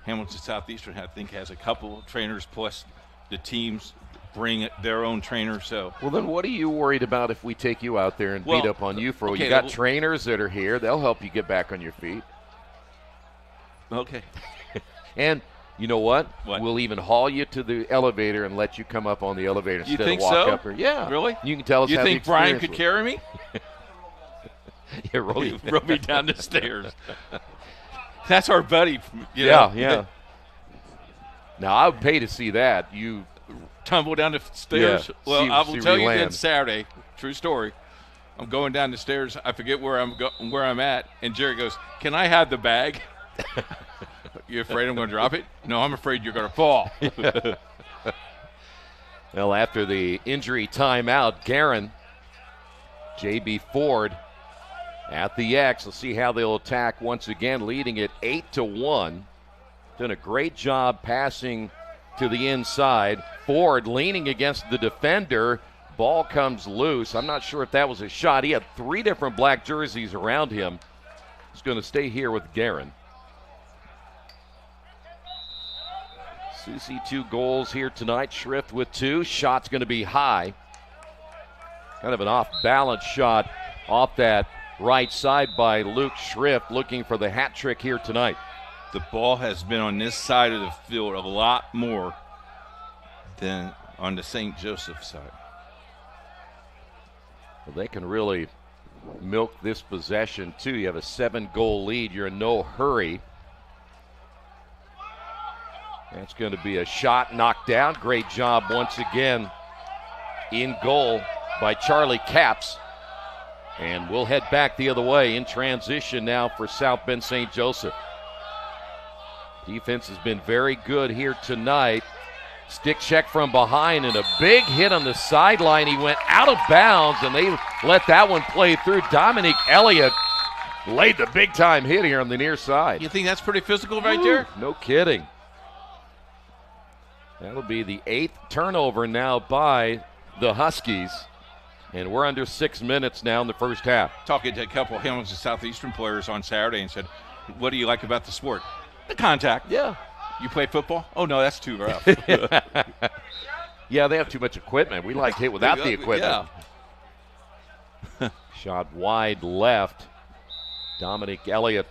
Hamilton Southeastern, I think, has a couple of trainers, plus the teams bring their own trainers. So, well, then what are you worried about if we take you out there and beat up on you for? Okay, you got trainers that are here. They'll help you get back on your feet. Okay. And you know what? We'll even haul you to the elevator and let you come up on the elevator instead of walk up here. Yeah. Really? You can tell us you how think Brian could carry me? Yeah, roll me down the stairs. That's our buddy. Yeah. Now, I would pay to see that. You tumble down the stairs. Yeah, well, I will tell you then Saturday. True story. I'm going down the stairs. I forget where I'm at, and Jerry goes, "Can I have the bag?" You afraid I'm going to drop it? No, I'm afraid you're going to fall. Well, after the injury timeout, Guerin, J.B. Ford at the X. We'll see how they'll attack once again, leading it 8-1. Done a great job passing to the inside. Ford leaning against the defender. Ball comes loose. I'm not sure if that was a shot. He had 3 different black jerseys around him. He's going to stay here with Guerin. Susie 2 goals here tonight. Schrift with 2. Shot's going to be high. Kind of an off-balance shot off that right side by Luke Schrift, looking for the hat trick here tonight. The ball has been on this side of the field a lot more than on the St. Joseph side. Well, they can really milk this possession, too. You have a 7-goal lead. You're in no hurry. That's going to be a shot knocked down. Great job once again in goal by Charlie Capps. And we'll head back the other way in transition now for South Bend St. Joseph. Defense has been very good here tonight. Stick check from behind and a big hit on the sideline. He went out of bounds, and they let that one play through. Dominic Elliott laid the big-time hit here on the near side. You think that's pretty physical right there? No kidding. That'll be the 8th turnover now by the Huskies. And we're under 6 minutes now in the first half. Talking to a couple of Hamilton Southeastern players on Saturday and said, what do you like about the sport? The contact. Yeah. You play football? Oh, no, that's too rough. Yeah, they have too much equipment. We like to hit without the equipment. Yeah. Shot wide left. Dominic Elliott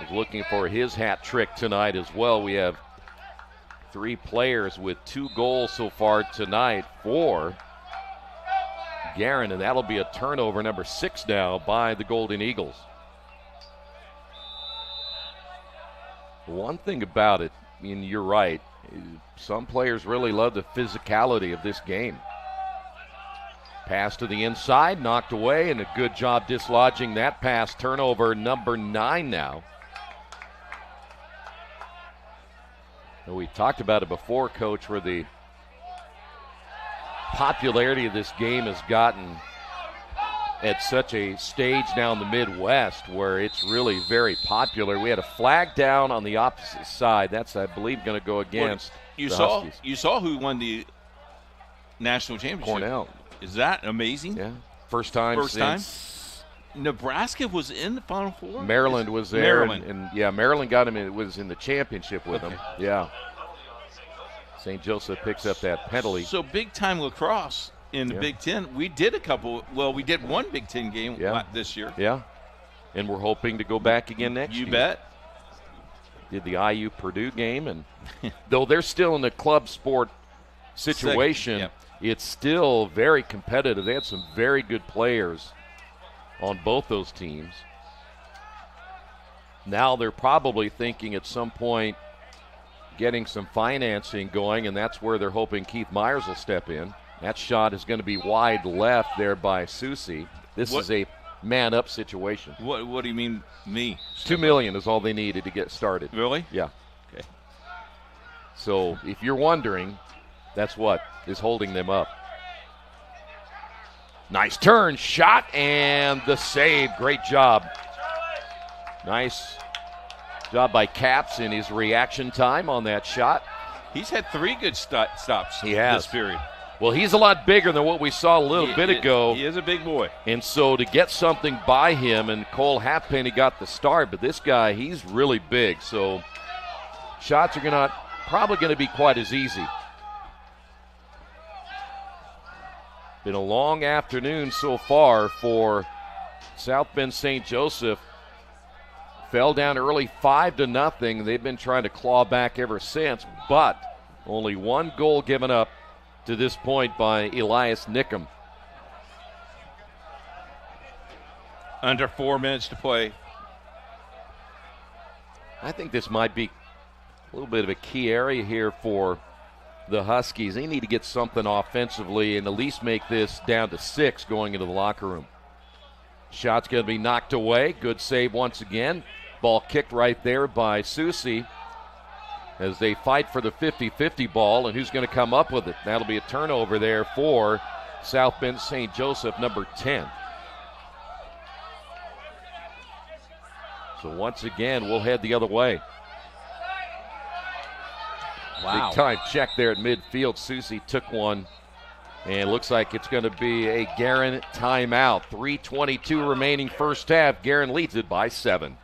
is looking for his hat trick tonight as well. We have 3 players with 2 goals so far tonight for Guerin, and that'll be a turnover, number 6 now by the Golden Eagles. One thing about it, I mean, you're right, some players really love the physicality of this game. Pass to the inside, knocked away, and a good job dislodging that pass. Turnover number 9 now. And we talked about it before, Coach, where the popularity of this game has gotten at such a stage now in the Midwest where it's really very popular. We had a flag down on the opposite side. That's, I believe, going to go against the Huskies. You saw who won the national championship. Cornell. Is that amazing? Yeah. First time since Nebraska was in the Final Four? Maryland was there. Maryland. And Maryland got him. It was in the championship with them. Yeah. St. Joseph picks up that penalty. So big-time lacrosse in the Big Ten. We did we did one Big Ten game this year. Yeah. And we're hoping to go back again next year. You bet. Did the IU Purdue game, and though they're still in the club sport situation, it's still very competitive. They had some very good players on both those teams. Now they're probably thinking at some point getting some financing going, and that's where they're hoping Keith Myers will step in. That shot is going to be wide left there by Susie. This is a man-up situation. What do you mean, me? $2 million is all they needed to get started. Really? Yeah. Okay. So if you're wondering, that's what is holding them up. Nice turn, shot, and the save. Great job. Nice job by Caps in his reaction time on that shot. He's had 3 good stops he has. this period. Well, he's a lot bigger than what we saw a little bit ago. He is a big boy. And so to get something by him, and Cole Halfpenny got the start, but this guy, he's really big. So shots are probably going to be quite as easy. Been a long afternoon so far for South Bend St. Joseph. Fell down early 5-0. They've been trying to claw back ever since, but only 1 goal given up to this point by Elias Nickum. Under 4 minutes to play. I think this might be a little bit of a key area here for the Huskies. They need to get something offensively and at least make this down to 6 going into the locker room. Shot's going to be knocked away. Good save once again. Ball kicked right there by Susie as they fight for the 50-50 ball, and who's going to come up with it? That'll be a turnover there for South Bend St. Joseph, number 10. So once again, we'll head the other way. Wow. Big time check there at midfield. Susie took one, and looks like it's going to be a Guerin timeout. 3:22 remaining first half. Guerin leads it by 7.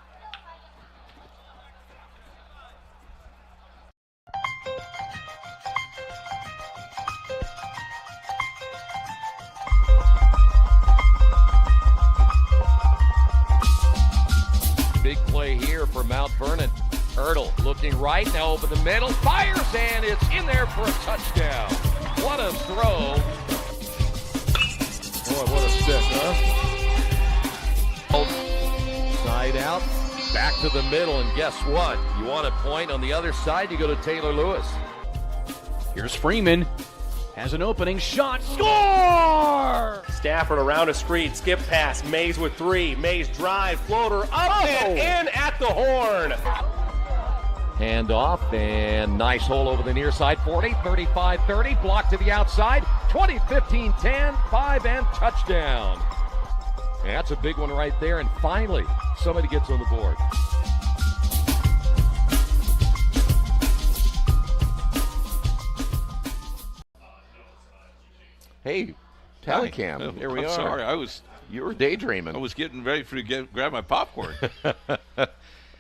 Big play here for Mount Vernon. Hurdle looking right, now over the middle, fires, and it's in there for a touchdown. What a throw. Boy, what a stick, huh? Side out, back to the middle, and guess what? You want a point on the other side, you go to Taylor Lewis. Here's Freeman. Has an opening shot. Score! Stafford around a screen. Skip pass. Mays with 3. Mays drive. Floater up and in at the horn. Hand off, and nice hole over the near side. 40, 35-30, block to the outside. 20, 15, 10, 5, and touchdown. And that's a big one right there, and finally, somebody gets on the board. Hey, Telecam, here we are. Sorry, you were daydreaming. I was getting ready to grab my popcorn.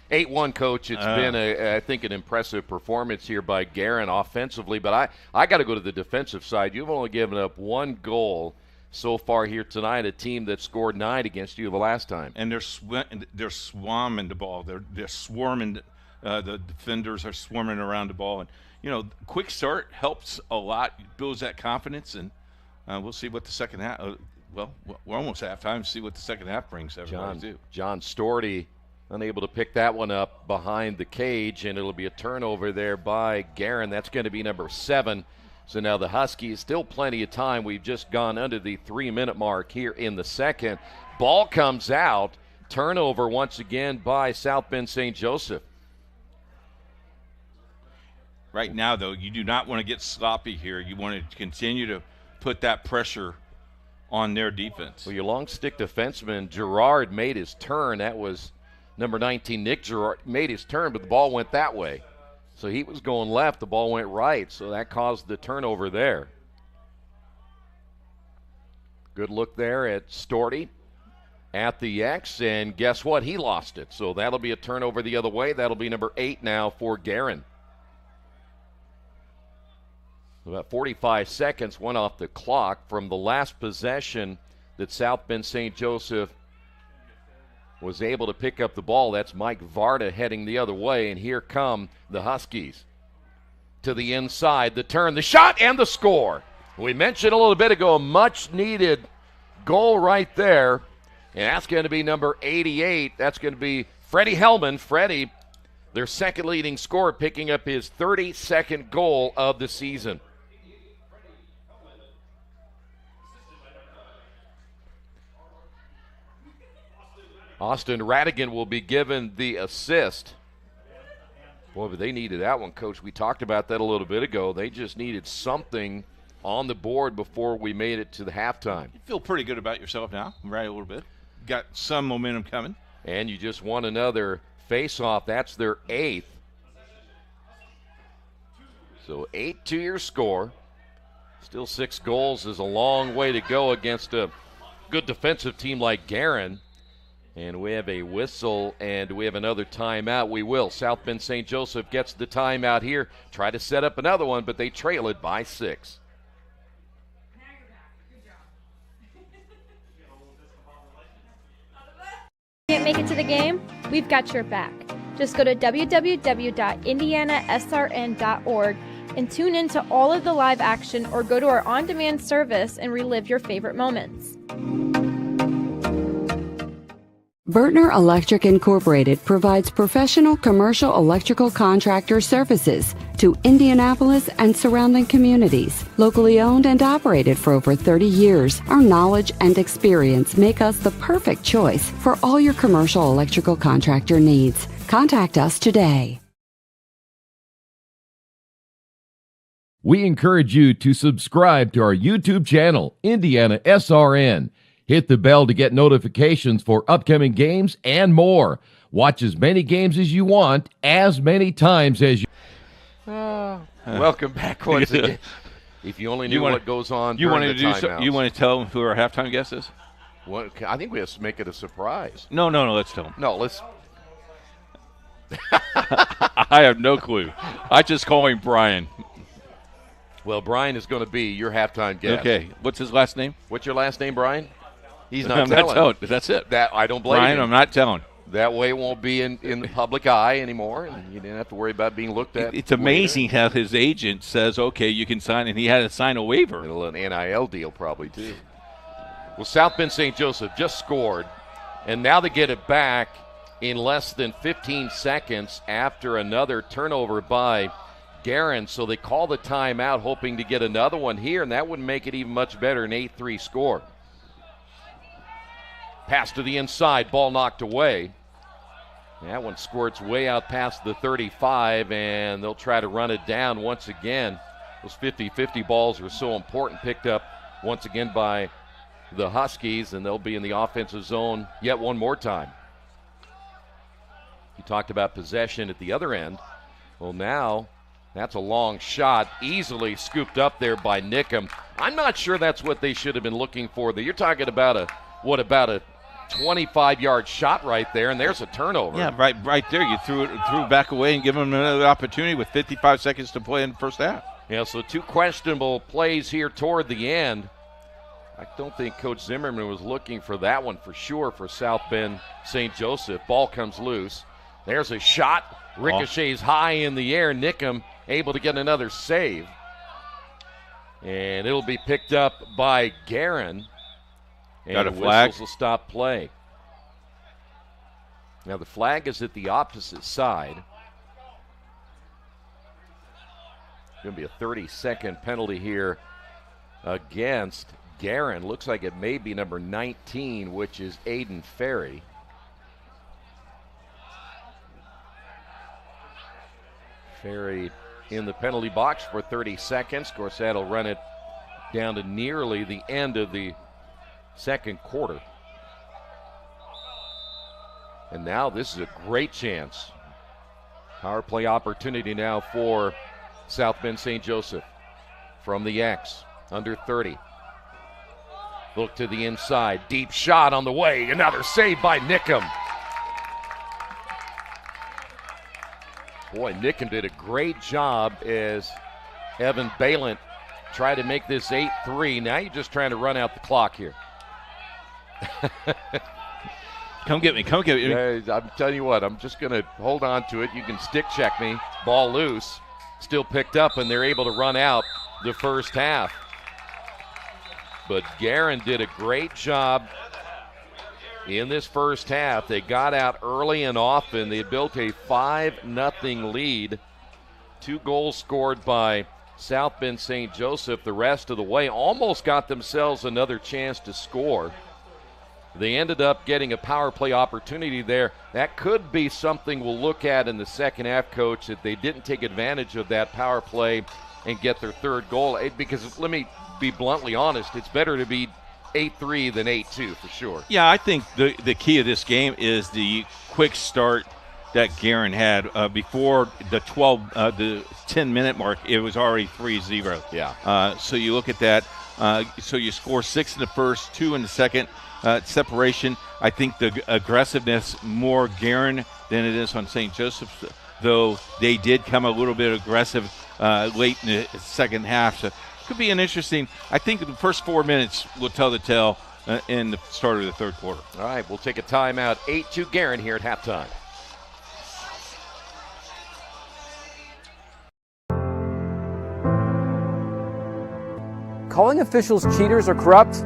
8-1, Coach. It's been, I think, an impressive performance here by Guerin offensively. But I got to go to the defensive side. You've only given up 1 goal so far here tonight, a team that scored 9 against you the last time. And they're swarming the ball. They're swarming. The defenders are swarming around the ball. And, quick start helps a lot, builds that confidence. And we'll see what the second half we're almost halftime. See what the second half brings everybody to do. John Storty unable to pick that one up behind the cage, and it'll be a turnover there by Guerin. That's going to be number 7. So now the Huskies, still plenty of time. We've just gone under the 3-minute mark here in the second. Ball comes out. Turnover once again by South Bend St. Joseph. Right now, though, you do not want to get sloppy here. You want to continue to put that pressure on their defense. Well, your long stick defenseman, Gerard, made his turn. That was number 19, Nick Gerard, made his turn, but the ball went that way. So he was going left, the ball went right, so that caused the turnover there. Good look there at Storty at the X, and guess what? He lost it. So that'll be a turnover the other way. That'll be number 8 now for Guerin. About 45 seconds went off the clock from the last possession that South Bend St. Joseph was able to pick up the ball. That's Mike Varda heading the other way, and here come the Huskies. To the inside, the turn, the shot, and the score. We mentioned a little bit ago a much-needed goal right there, and that's going to be number 88. That's going to be Freddie Hellman. Freddie, their second leading scorer, picking up his 32nd goal of the season. Austin Radigan will be given the assist. Boy, but they needed that one, Coach. We talked about that a little bit ago. They just needed something on the board before we made it to the halftime. You feel pretty good about yourself now, right, a little bit. Got some momentum coming. And you just won another face-off. That's their 8th. So 8 to your score. Still 6 goals is a long way to go against a good defensive team like Guerin. And we have a whistle, and we have another timeout. We will. South Bend St. Joseph gets the timeout here. Try to set up another one, but they trail it by 6. Can't make it to the game? We've got your back. Just go to www.IndianaSRN.org and tune in to all of the live action, or go to our on-demand service and relive your favorite moments. Bertner Electric Incorporated provides professional commercial electrical contractor services to Indianapolis and surrounding communities. Locally owned and operated for over 30 years, our knowledge and experience make us the perfect choice for all your commercial electrical contractor needs. Contact us today. We encourage you to subscribe to our YouTube channel, IndianaSRN. Hit the bell to get notifications for upcoming games and more. Watch as many games as you want, as many times as you... Welcome back once again. If you only knew what goes on during the timeouts. You want to tell them who our halftime guest is? Well, I think we have to make it a surprise. No, let's tell them. No, let's... I have no clue. I just call him Brian. Well, Brian is going to be your halftime guest. Okay. What's his last name? What's your last name, Brian? He's I'm not telling. That's it. That I don't blame Brian, him. I'm not telling. That way it won't be in the public eye anymore, and you didn't have to worry about being looked at. It's amazing how his agent says, okay, you can sign, and he had to sign a waiver. An NIL deal probably, too. Well, South Bend St. Joseph just scored, and now they get it back in less than 15 seconds after another turnover by Guerin. So they call the timeout, hoping to get another one here, and that wouldn't make it even much better, an 8-3 score. Pass to the inside, ball knocked away. That one squirts way out past the 35, and they'll try to run it down once again. Those 50-50 balls are so important, picked up once again by the Huskies, and they'll be in the offensive zone yet one more time. You talked about possession at the other end. Well, now that's a long shot, easily scooped up there by Nickham. I'm not sure that's what they should have been looking for. You're talking about a 25-yard shot right there, and there's a turnover. Yeah, right there. You threw it back away and give them another opportunity with 55 seconds to play in the first half. Yeah, so two questionable plays here toward the end. I don't think Coach Zimmerman was looking for that one for sure for South Bend St. Joseph. Ball comes loose. There's a shot. Ricochets high in the air. Nickham able to get another save. And it'll be picked up by Guerin. And got a flag. Whistles will stop play. Now the flag is at the opposite side. Going to be a 30-second penalty here against Guerin. Looks like it may be number 19, which is Aiden Ferry. Ferry in the penalty box for 30 seconds. Of course, that'll run it down to nearly the end of the second quarter. And now this is a great chance. Power play opportunity now for South Bend St. Joseph from the X, under 30. Look to the inside, deep shot on the way, another save by Nickham. Boy, Nickham did a great job as Evan Balint tried to make this 8-3. Now you're just trying to run out the clock here. Come get me. I'm telling you what, I'm just going to hold on to it. You can stick check me. Ball loose. Still picked up, and they're able to run out the first half. But Guerin did a great job in this first half. They got out early and often. They built a 5-0 lead. 2 goals scored by South Bend St. Joseph the rest of the way. Almost got themselves another chance to score. They ended up getting a power play opportunity there. That could be something we'll look at in the second half, Coach, that they didn't take advantage of that power play and get their third goal. Because let me be bluntly honest, it's better to be 8-3 than 8-2 for sure. Yeah, I think the key of this game is the quick start that Guerin had before the 10-minute mark. It was already 3-0. Yeah. So you look at that. So you score 6 in the first, 2 in the second. Separation. I think the aggressiveness more Guerin than it is on St. Joseph's, though they did come a little bit aggressive late in the second half. So it could be an interesting. I think the first 4 minutes will tell the tale in the start of the third quarter. All right, we'll take a timeout. 8-2 Guerin here at halftime. Calling officials cheaters or corrupt.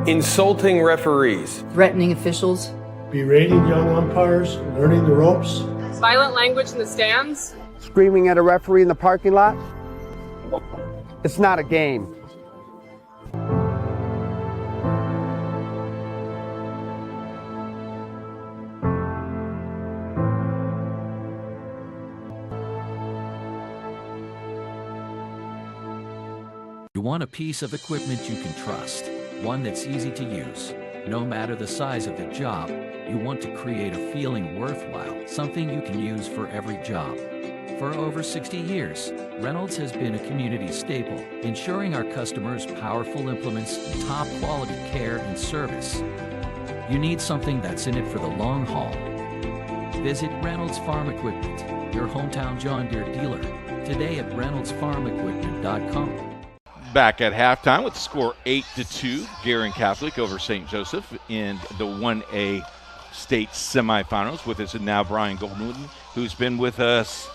Insulting referees. Threatening officials. Berating young umpires, learning the ropes. Violent language in the stands. Screaming at a referee in the parking lot. It's not a game. You want a piece of equipment you can trust, one that's easy to use. No matter the size of the job, you want to create a feeling worthwhile, something you can use for every job. For over 60 years, Reynolds has been a community staple, ensuring our customers powerful implements and top quality care and service. You need something that's in it for the long haul. Visit Reynolds Farm Equipment, your hometown John Deere dealer, today at reynoldsfarmequipment.com. Back at halftime with the score 8-2, Guerin Catholic over St. Joseph in the 1A state semifinals. With us now Brian Goldnewton, who's been with us.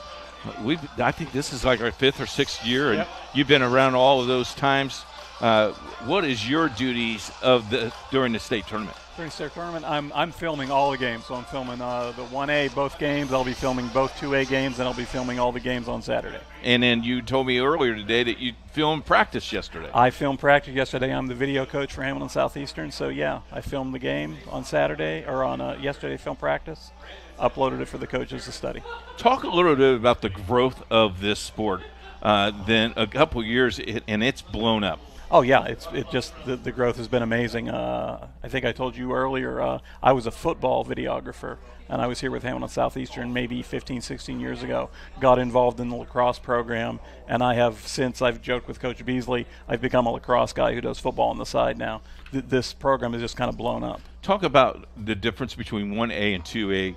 I think this is like our 5th or 6th year, and you've been around all of those times. What is your duties during the state tournament? during state tournament, I'm filming all the games. So I'm filming the 1A, both games. I'll be filming both 2A games, and I'll be filming all the games on Saturday. And then you told me earlier today that you filmed practice yesterday. I filmed practice yesterday. I'm the video coach for Hamilton Southeastern. So, yeah, I filmed the game on Saturday, or on yesterday, filmed practice, uploaded it for the coaches to study. Talk a little bit about the growth of this sport. Then a couple years, and it's blown up. Oh yeah, the growth has been amazing. I think I told you earlier, I was a football videographer, and I was here with Hamilton Southeastern maybe 15, 16 years ago. Got involved in the lacrosse program, and I've joked with Coach Beasley, I've become a lacrosse guy who does football on the side now. This program has just kind of blown up. Talk about the difference between 1A and 2A.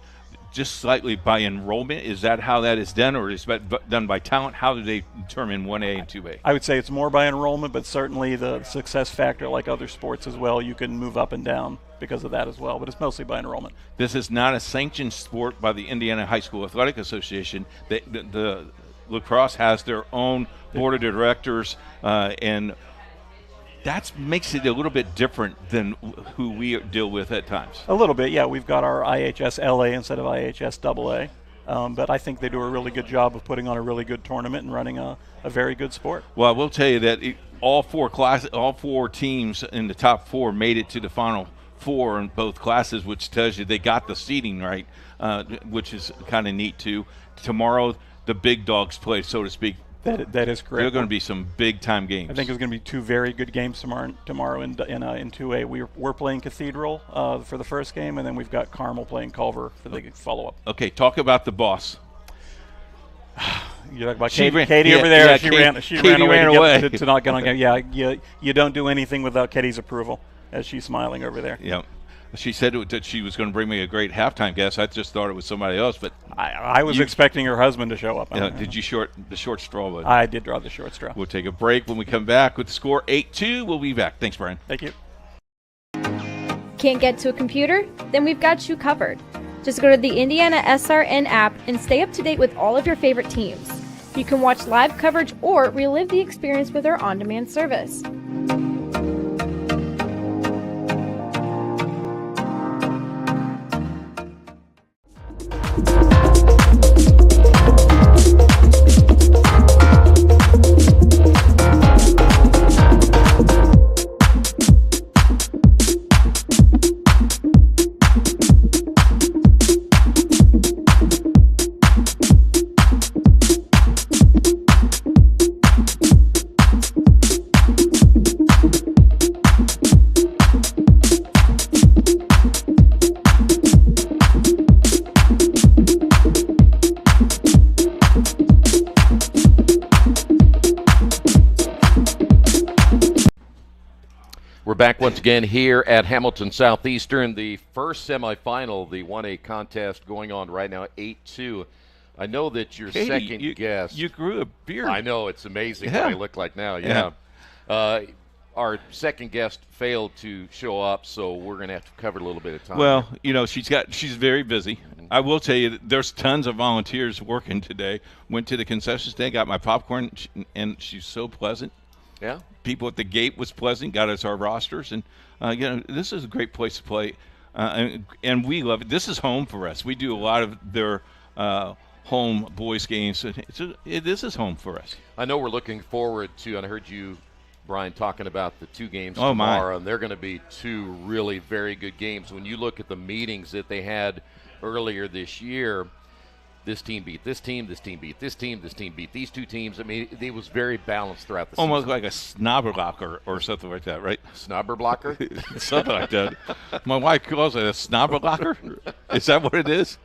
Just slightly by enrollment, is that how that is done, or is that done by talent? How do they determine 1A and 2A? I would say it's more by enrollment, but certainly the success factor, like other sports as well, you can move up and down because of that as well, but it's mostly by enrollment. This is not a sanctioned sport by the Indiana High School Athletic Association. The lacrosse has their own board of directors, and that makes it a little bit different than who we deal with at times. A little bit, yeah. We've got our IHS LA instead of IHS AA, but I think they do a really good job of putting on a really good tournament and running a very good sport. Well, I will tell you that all four teams in the top four made it to the Final Four in both classes, which tells you they got the seeding right, which is kind of neat too. Tomorrow, the big dogs play, so to speak. That is correct. There are going to be some big-time games. I think there's going to be two very good games tomorrow in 2A. We're playing Cathedral for the first game, and then we've got Carmel playing Culver for the follow-up. Okay, talk about the boss. You talk about Katie over there. Yeah, she ran away to not get on game. Yeah, you don't do anything without Katie's approval, as she's smiling over there. Yeah. She said that she was going to bring me a great halftime guest. I just thought it was somebody else, but I was expecting her husband to show up. Did you the short straw? Bud? I did draw the short straw. We'll take a break. When we come back with the score 8-2, we'll be back. Thanks, Brian. Thank you. Can't get to a computer? Then we've got you covered. Just go to the IndianaSRN app and stay up to date with all of your favorite teams. You can watch live coverage or relive the experience with our on-demand service. We're back once again here at Hamilton Southeastern, the first semifinal, the 1A contest going on right now, 8-2. I know that your Katie, second guest. You grew a beard. I know, it's amazing what I look like now. Yeah. Our second guest failed to show up, so we're going to have to cover a little bit of time. Well, she's very busy. I will tell you, there's tons of volunteers working today. Went to the concession stand, got my popcorn, and she's so pleasant. Yeah. People at the gate was pleasant, got us our rosters, and this is a great place to play, and we love it. This is home for us. We do a lot of their home boys games. This is home for us. I know we're looking forward to, and I heard you, Brian, talking about the two games tomorrow, and they're going to be two really very good games. When you look at the meetings that they had earlier this year, this team beat this team, this team beat this team, this team beat these two teams. I mean, it was very balanced throughout the season. Almost like a snobberblocker or something like that, right? Snobberblocker? Something like that. My wife calls it a snobberblocker. Is that what it is?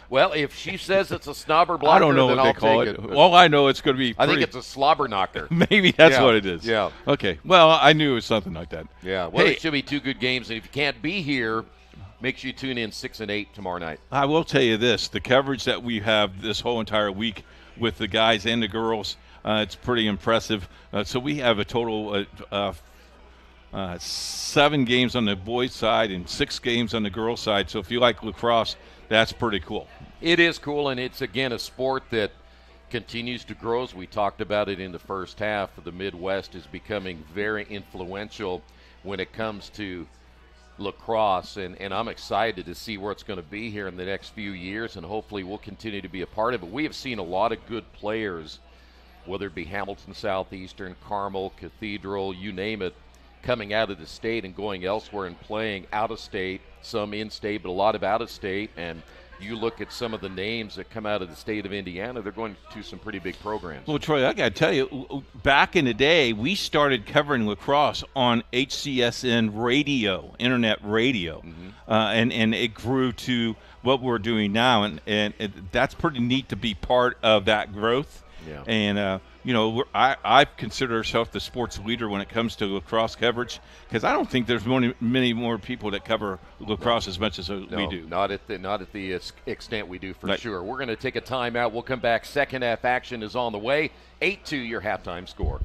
Well, if she says it's a snobberblocker, I don't know what they call it. All I know it's going to be I think it's a slobber knocker. Maybe that's what it is. Yeah. Okay. Well, I knew it was something like that. Yeah. Well, it should be two good games, and if you can't be here, make sure you tune in 6 and 8 tomorrow night. I will tell you this, the coverage that we have this whole entire week with the guys and the girls, it's pretty impressive. So we have a total of 7 games on the boys' side and 6 games on the girls' side. So if you like lacrosse, that's pretty cool. It is cool, and it's, again, a sport that continues to grow. As we talked about it in the first half, the Midwest is becoming very influential when it comes to lacrosse, and I'm excited to see where it's going to be here in the next few years, and hopefully we'll continue to be a part of it. We have seen a lot of good players, whether it be Hamilton Southeastern, Carmel, Cathedral, you name it, coming out of the state and going elsewhere and playing out of state, some in state, but a lot of out of state. And you look at some of the names that come out of the state of Indiana, they're going to some pretty big programs. Well, Troy, I got to tell you, back in the day, we started covering lacrosse on HCSN radio, internet radio, and it grew to what we're doing now, and that's pretty neat to be part of that growth. Yeah. And I consider myself the sports leader when it comes to lacrosse coverage, because I don't think there's many more people that cover lacrosse as much as we do. Not at the extent we do, for sure. We're going to take a timeout. We'll come back. Second half action is on the way. 8-2 your halftime score.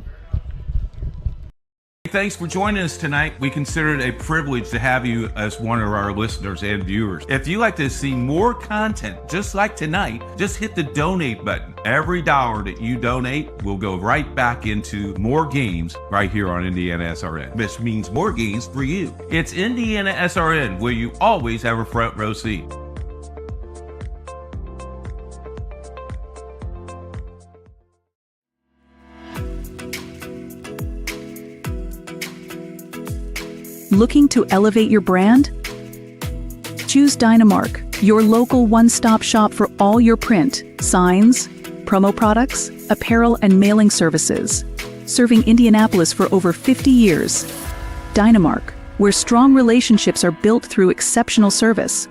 Thanks for joining us tonight. We consider it a privilege to have you as one of our listeners and viewers. If you'd like to see more content just like tonight, just hit the donate button. Every dollar that you donate will go right back into more games right here on IndianaSRN. This means more games for you. It's IndianaSRN, where you always have a front row seat. Looking to elevate your brand? Choose Dynamark, your local one-stop shop for all your print, signs, promo products, apparel, and mailing services. Serving Indianapolis for over 50 years. Dynamark, where strong relationships are built through exceptional service.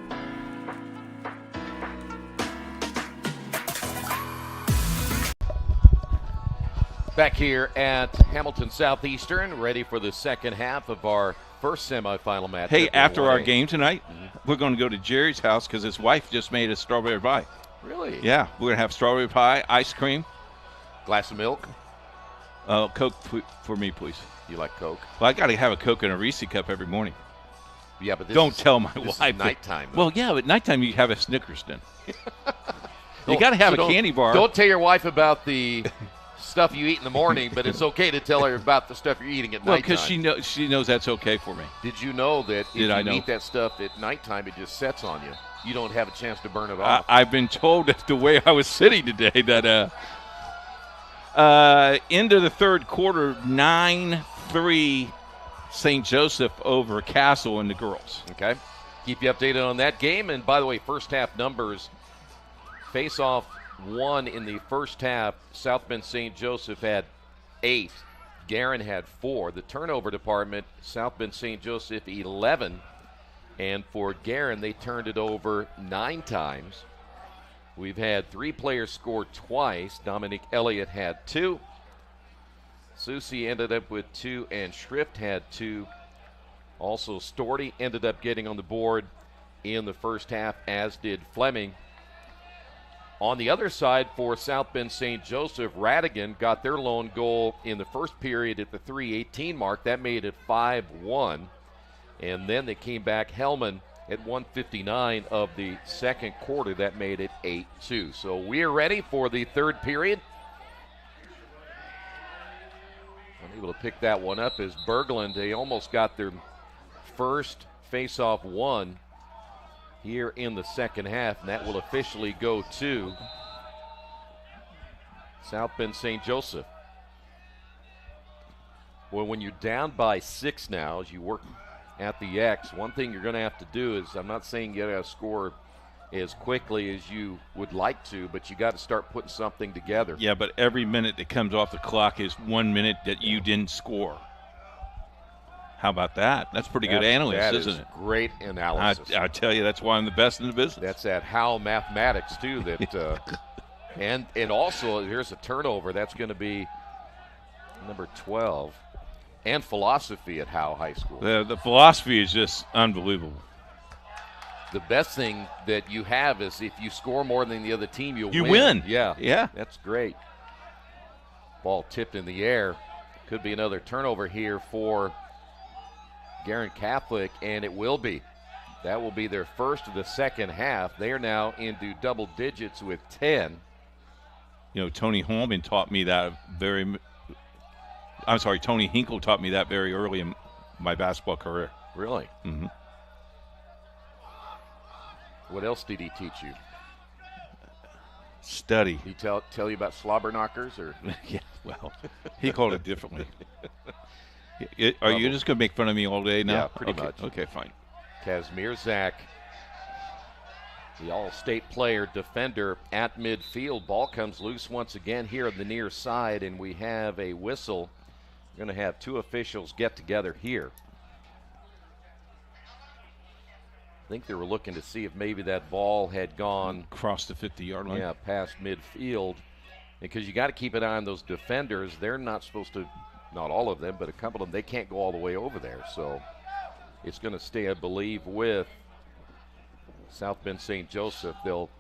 Back here at Hamilton Southeastern, ready for the second half of our first semifinal match. Hey, after our game tonight, we're going to go to Jerry's house because his wife just made a strawberry pie. Really? Yeah, we're going to have strawberry pie, ice cream. Glass of milk? Coke for me, please. You like Coke? Well, I got to have a Coke in a Reese cup every morning. Yeah, but don't tell my wife. Is nighttime. Well, yeah, but nighttime you have a Snickers then. You got to have a candy bar. Don't tell your wife about the stuff you eat in the morning, but it's okay to tell her about the stuff you're eating at nighttime. Well, because she knows that's okay for me. Did you know that if you eat that stuff at nighttime, it just sets on you? You don't have a chance to burn it off. I've been told that the way I was sitting today that into the third quarter, 9-3 St. Joseph over Castle and the girls. Okay. Keep you updated on that game. And by the way, first half numbers, face-off 1 in the first half. South Bend St. Joseph had 8. Guerin had 4. The turnover department, South Bend St. Joseph 11. And for Guerin, they turned it over 9 times. We've had 3 players score twice. Dominic Elliott had 2. Susie ended up with 2, and Schrift had 2. Also, Storty ended up getting on the board in the first half, as did Fleming. On the other side for South Bend St. Joseph, Radigan got their lone goal in the first period at the 3:18 mark. That made it 5-1. And then they came back, Hellman, at 1:59 of the second quarter. That made it 8-2. So we are ready for the third period. Unable to pick that one up as Berglund, they almost got their first face-off won here in the second half, and that will officially go to South Bend St. Joseph. Well, when you're down by 6 now, as you work at the X, one thing you're going to have to do is, I'm not saying you got to score as quickly as you would like to, but you got to start putting something together. Yeah, but every minute that comes off the clock is 1 minute that you didn't score. How about that? That's pretty good analysis, isn't it? Great analysis. I tell you, that's why I'm the best in the business. That's that Howe mathematics, too. That and also, here's a turnover. That's going to be number 12. And philosophy at Howe High School. The philosophy is just unbelievable. The best thing that you have is if you score more than the other team, you win. Yeah. That's great. Ball tipped in the air. Could be another turnover here for Guerin Catholic, and it will be. That will be their first of the second half. They are now into double digits with 10. You know, Tony Holman taught me that Tony Hinkle taught me that very early in my basketball career. Really? Mm-hmm. What else did he teach you? Study. Did he tell you about slobber knockers? Or? Yeah, well, he called it differently. Are you just going to make fun of me all day now? Yeah, pretty much. Okay, fine. Kazmir Zak, the all-state player, defender at midfield. Ball comes loose once again here on the near side, and we have a whistle. We're going to have two officials get together here. I think they were looking to see if maybe that ball had gone across the 50-yard line. Yeah, past midfield. Because you got to keep an eye on those defenders. They're not supposed to, not all of them, but a couple of them, they can't go all the way over there. So it's going to stay, I believe, with South Bend St. Joseph. They'll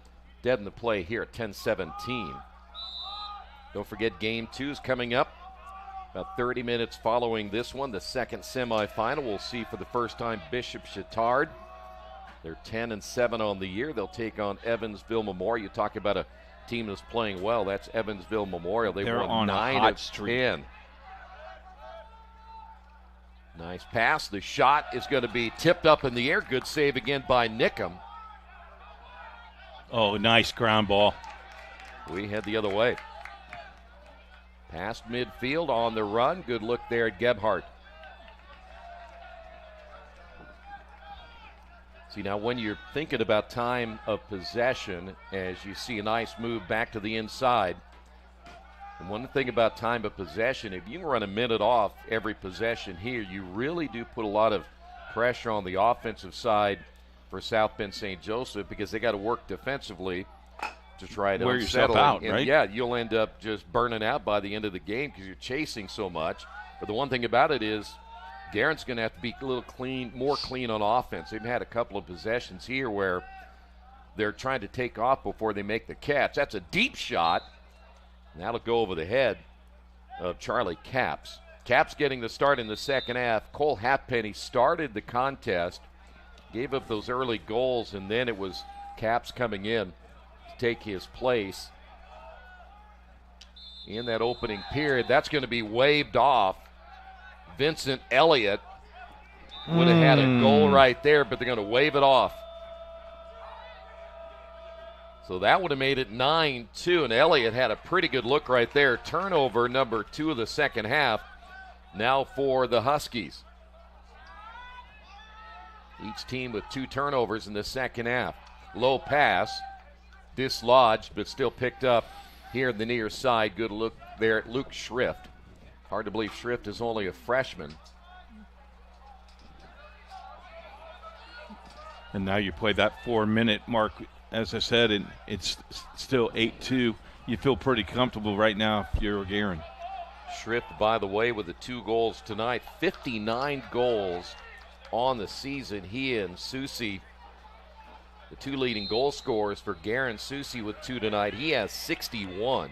deaden the play here at 10-17. Don't forget Game 2 is coming up. About 30 minutes following this one, the second semifinal. We'll see for the first time Bishop Chatard. They're 10-7 on the year. They'll take on Evansville Memorial. You talk about a team that's playing well. That's Evansville Memorial. They're won on 9 a hot of streak. 10. Nice pass. The shot is going to be tipped up in the air. Good save again by Nickham. Oh, nice ground ball. We head the other way. Past midfield on the run. Good look there at Gebhardt. See, now when you're thinking about time of possession, as you see a nice move back to the inside, and one thing about time of possession, if you can run a minute off every possession here, you really do put a lot of pressure on the offensive side for South Bend St. Joseph, because they got to work defensively to try to wear unsettle yourself out, and right? Yeah, you'll end up just burning out by the end of the game because you're chasing so much. But the one thing about it is Guerin's going to have to be a little more clean on offense. They've had a couple of possessions here where they're trying to take off before they make the catch. That's a deep shot. And that'll go over the head of Charlie Capps. Capps getting the start in the second half. Cole Halfpenny started the contest, gave up those early goals, and then it was Capps coming in to take his place in that opening period. That's going to be waved off. Vincent Elliott would have had a goal right there, but they're going to wave it off. So that would have made it 9-2, and Elliott had a pretty good look right there. Turnover number 2 of the second half now for the Huskies. Each team with 2 turnovers in the second half. Low pass, dislodged, but still picked up here in the near side. Good look there at Luke Schrift. Hard to believe Schrift is only a freshman. And now you play that 4-minute mark, as I said, and it's still 8-2. You feel pretty comfortable right now if you're Guerin. Schrift, by the way, with the 2 goals tonight. 59 goals on the season. He and Susi, the 2 leading goal scorers for Guerin. Susi with 2 tonight. He has 61.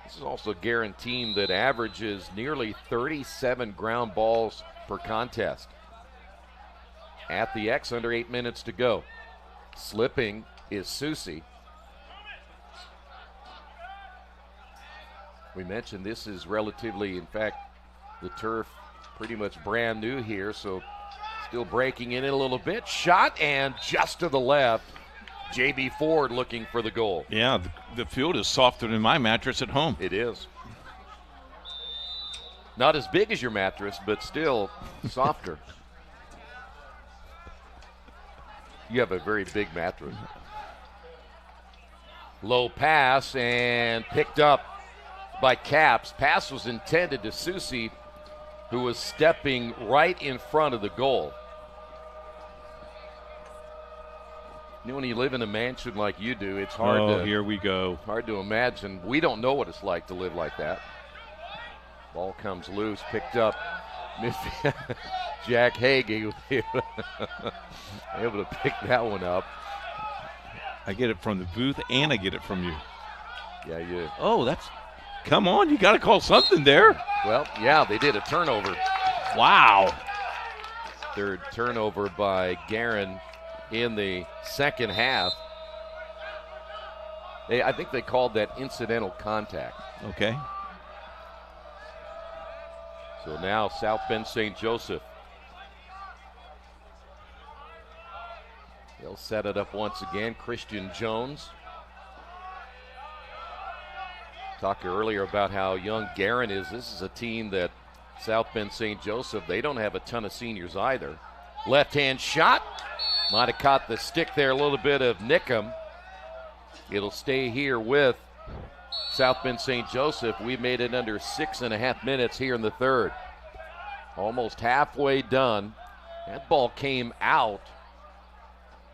This is also a Guerin team that averages nearly 37 ground balls per contest. At the X, under 8 minutes to go. Slipping is Susi. We mentioned this is relatively, in fact, the turf pretty much brand new here, so still breaking in it a little bit. Shot, and just to the left. J.B. Ford looking for the goal. Yeah, the field is softer than my mattress at home. It is. Not as big as your mattress, but still softer. You have a very big mattress. Low pass and picked up by Capps. Pass was intended to Susi, who was stepping right in front of the goal. You know, when you live in a mansion like you do, it's hard to. Here we go. Hard to imagine. We don't know what it's like to live like that. Ball comes loose, picked up. Jack Hagee was able to pick that one up. I get it from the booth, and I get it from you. Yeah, you. Oh, that's. Come on, you got to call something there. Well, yeah, they did a turnover. Wow. Third turnover by Guerin in the second half. I think they called that incidental contact. Okay. So now South Bend St. Joseph set it up once again. Christian Jones. Talked earlier about how young Guerin is. This is a team that South Bend St. Joseph, they don't have a ton of seniors either. Left-hand shot. Might have caught the stick there a little bit of Nickham. It'll stay here with South Bend St. Joseph. We made it under 6.5 minutes here in the third. Almost halfway done. That ball came out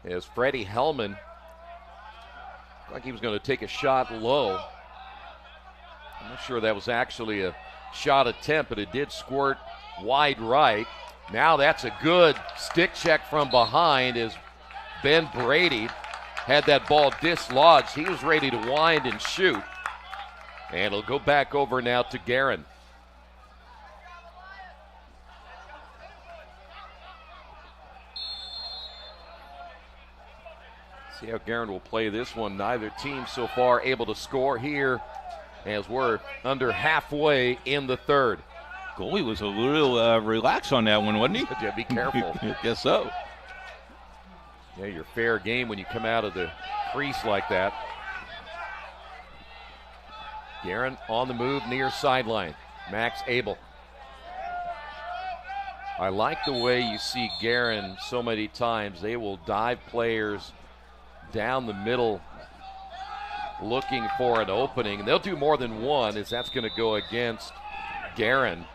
as Freddie Hellman looked like he was going to take a shot low. I'm not sure that was actually a shot attempt, but it did squirt wide right. Now that's a good stick check from behind as Ben Brady had that ball dislodged. He was ready to wind and shoot. And it'll go back over now to Guerin. See how Guerin will play this one. Neither team so far able to score here as we're under halfway in the third. Goalie was a little relaxed on that one, wasn't he? Yeah, be careful. I guess so. Yeah, you're fair game when you come out of the crease like that. Guerin on the move near sideline. Max Abel. I like the way you see Guerin so many times. They will dive players down the middle looking for an opening. And they'll do more than one, as that's going to go against Guerin.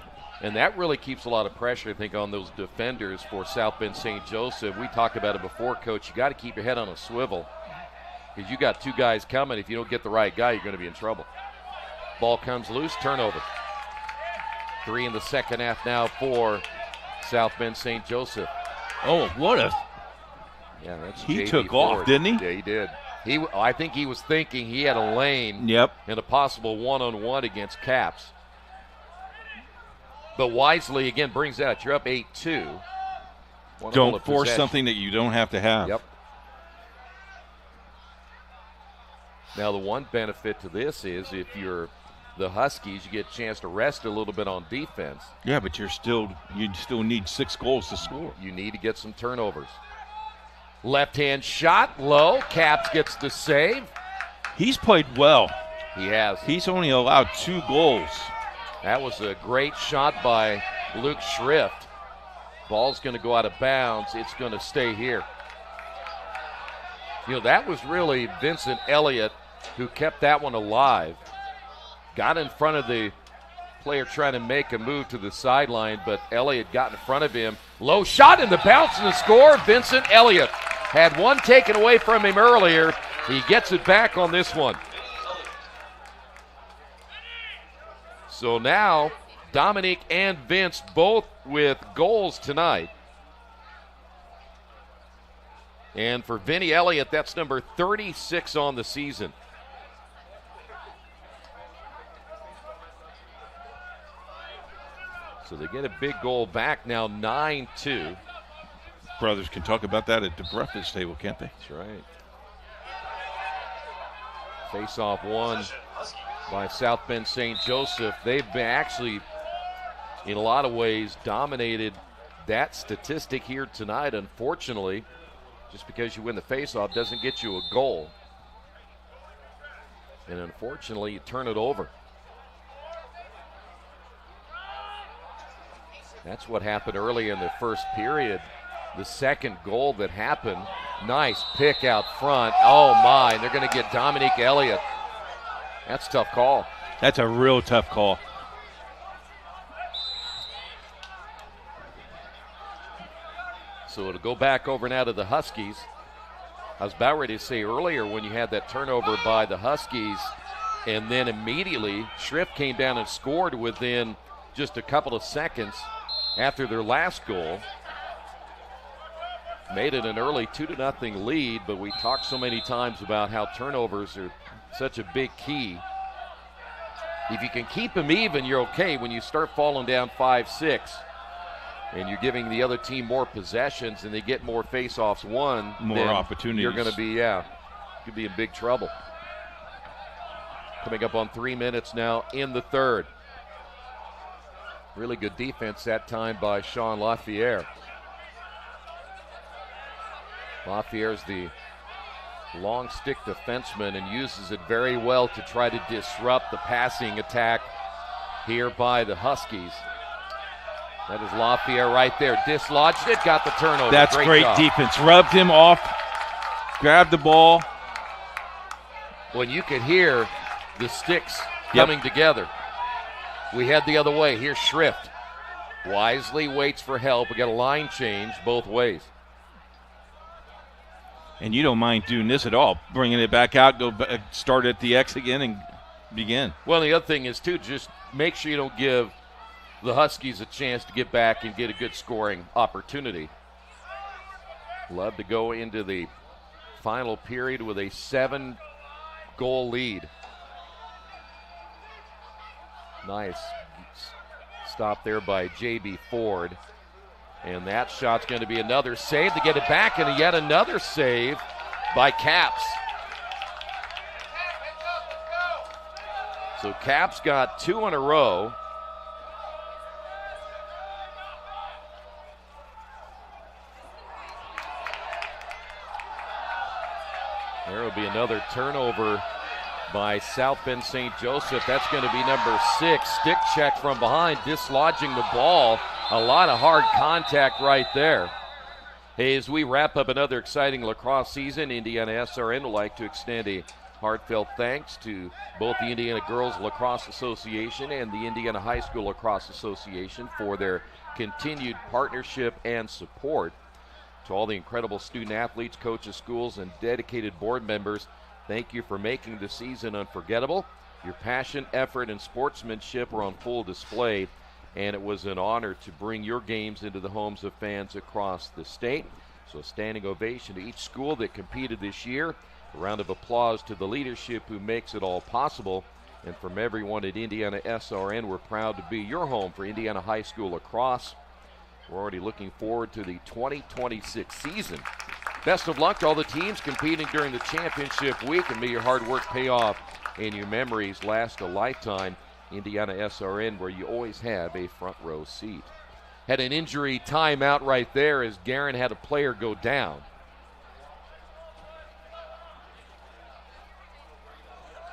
And that really keeps a lot of pressure, I think, on those defenders for South Bend St. Joseph. We talked about it before, Coach. You got to keep your head on a swivel because you got two guys coming. If you don't get the right guy, you're going to be in trouble. Ball comes loose, turnover. 3 in the second half now for South Bend St. Joseph. Oh, what a... Yeah, that's he JV took forward. off, didn't he? Yeah, he did. I think he was thinking he had a lane Yep. and a possible one-on-one against Caps. But wisely, again, brings that. You're up 8-2. Don't force something that you don't have to have. Yep. Now, the one benefit to this is if you're the Huskies, you get a chance to rest a little bit on defense. Yeah, but you still need 6 goals to score. You need to get some turnovers. Left-hand shot, low. Caps gets the save. He's played well. He has. He's only allowed 2 goals. That was a great shot by Luke Schrift. Ball's going to go out of bounds. It's going to stay here. You know, that was really Vincent Elliott who kept that one alive. Got in front of the player trying to make a move to the sideline, but Elliott got in front of him. Low shot and the bounce and the score. Vincent Elliott had one taken away from him earlier. He gets it back on this one. So now Dominique and Vince both with goals tonight. And for Vinny Elliott, that's number 36 on the season. So they get a big goal back now, 9-2. Brothers can talk about that at the breakfast table, can't they? That's right. Face-off one by South Bend St. Joseph. They've been actually, in a lot of ways, dominated that statistic here tonight. Unfortunately, just because you win the face-off doesn't get you a goal. And unfortunately, you turn it over. That's what happened early in the first period. The second goal that happened, nice pick out front. Oh my, they're going to get Dominique Elliott. That's a tough call. That's a real tough call. So it'll go back over now to the Huskies. I was about ready to say earlier when you had that turnover by the Huskies, and then immediately Schrift came down and scored within just a couple of seconds after their last goal. Made it an early 2-0 lead, but we talked so many times about how turnovers are such a big key. If you can keep them even, you're okay. When you start falling down 5-6 and you're giving the other team more possessions and they get more face-offs won, more opportunities, you're going to be, could be in big trouble. Coming up on 3 minutes now in the third. Really good defense that time by Sean Lafayette. LaFayere's the long stick defenseman and uses it very well to try to disrupt the passing attack here by the Huskies. That is LaFayere right there. Dislodged it, got the turnover. That's great job. defense. Rubbed him off, grabbed the ball. When you could hear the sticks coming together. We head the other way. Here's Schrift. Wisely waits for help. We got a line change both ways. And you don't mind doing this at all, bringing it back out, go back, start at the X again and begin. Well, the other thing is, too, just make sure you don't give the Huskies a chance to get back and get a good scoring opportunity. Love to go into the final period with a 7-goal lead. Nice stop there by J.B. Ford. And that shot's going to be another save to get it back, and yet another save by Caps. So Caps got 2 in a row. There will be another turnover by South Bend St. Joseph. That's going to be number 6. Stick check from behind, dislodging the ball. A lot of hard contact right there. Hey, as we wrap up another exciting lacrosse season, IndianaSRN would like to extend a heartfelt thanks to both the Indiana Girls Lacrosse Association and the Indiana High School Lacrosse Association for their continued partnership and support. To all the incredible student athletes, coaches, schools, and dedicated board members, thank you for making the season unforgettable. Your passion, effort, and sportsmanship were on full display, and it was an honor to bring your games into the homes of fans across the state. So a standing ovation to each school that competed this year. A round of applause to the leadership who makes it all possible. And from everyone at IndianaSRN, we're proud to be your home for Indiana High School lacrosse. We're already looking forward to the 2026 season. Best of luck to all the teams competing during the championship week, and may your hard work pay off and your memories last a lifetime. IndianaSRN, where you always have a front row seat. Had an injury timeout right there as Guerin had a player go down.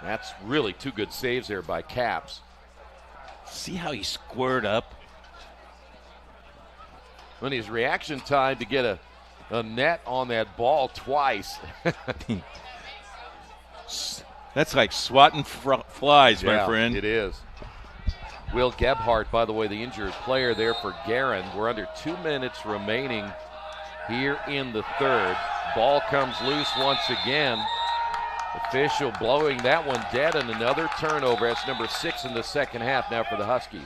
That's really 2 good saves there by Caps. See how he squared up? When his reaction time to get a net on that ball twice. That's like swatting flies, my friend. It is. Will Gebhardt, by the way, the injured player there for Guerin. We're under 2 minutes remaining here in the third. Ball comes loose once again. Official blowing that one dead, and another turnover. That's number 6 in the second half now for the Huskies.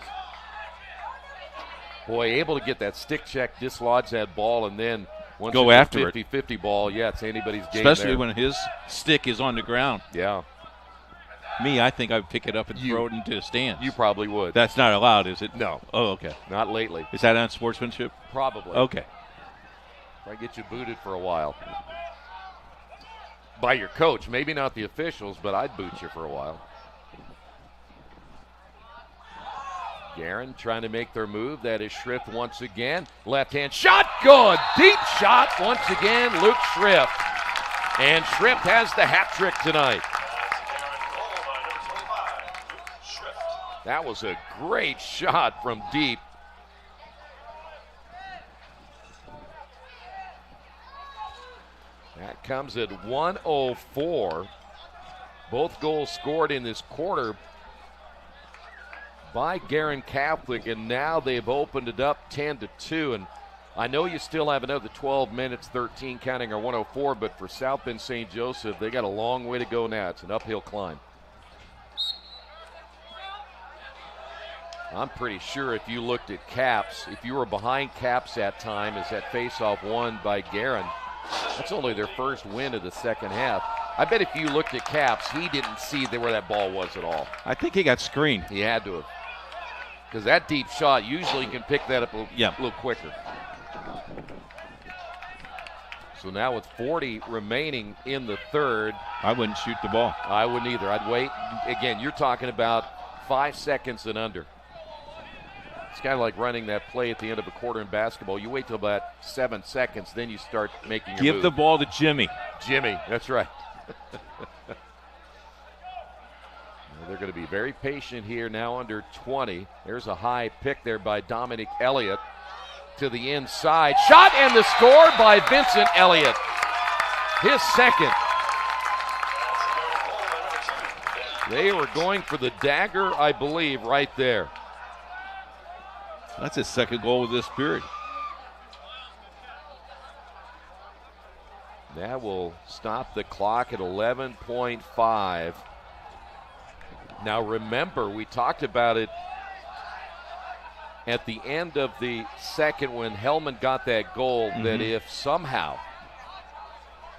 Boy, able to get that stick check, dislodge that ball, and then once go it's after a 50-50 ball, yeah, it's anybody's game. Especially there. when his stick is on the ground. Yeah. Me, I think I would pick it up and throw it into the stands. You probably would. That's not allowed, is it? No. Oh, okay. Not lately. Is that unsportsmanship? Probably. Okay. Probably get you booted for a while. By your coach. Maybe not the officials, but I'd boot you for a while. Guerin trying to make their move. That is Schrift once again. Left-hand shot, good. Deep shot once again, Luke Schrift. And Schrift has the hat trick tonight. That was a great shot from deep. That comes at 1:04. Both goals scored in this quarter by Guerin Catholic, and now they've opened it up 10-2. And I know you still have another 12 minutes, 13 counting or 1:04, but for South Bend St. Joseph, they got a long way to go now. It's an uphill climb. I'm pretty sure if you looked at Caps, if you were behind Caps that time as that faceoff won by Guerin, that's only their first win of the second half. I bet if you looked at Caps, he didn't see where that ball was at all. I think he got screened. He had to have. Because that deep shot, usually you can pick that up a little quicker. So now with 40 remaining in the third. I wouldn't shoot the ball. I wouldn't either. I'd wait. Again, you're talking about 5 seconds and under. It's kind of like running that play at the end of a quarter in basketball. You wait till about 7 seconds, then you start making your Give move. the ball to Jimmy. Jimmy, that's right. They're going to be very patient here, now under 20. There's a high pick there by Dominic Elliott to the inside. Shot and the score by Vincent Elliott. His second. They were going for the dagger, I believe, right there. That's his second goal of this period. That will stop the clock at 11.5. Now remember, we talked about it at the end of the second when Hellman got that goal, that if somehow,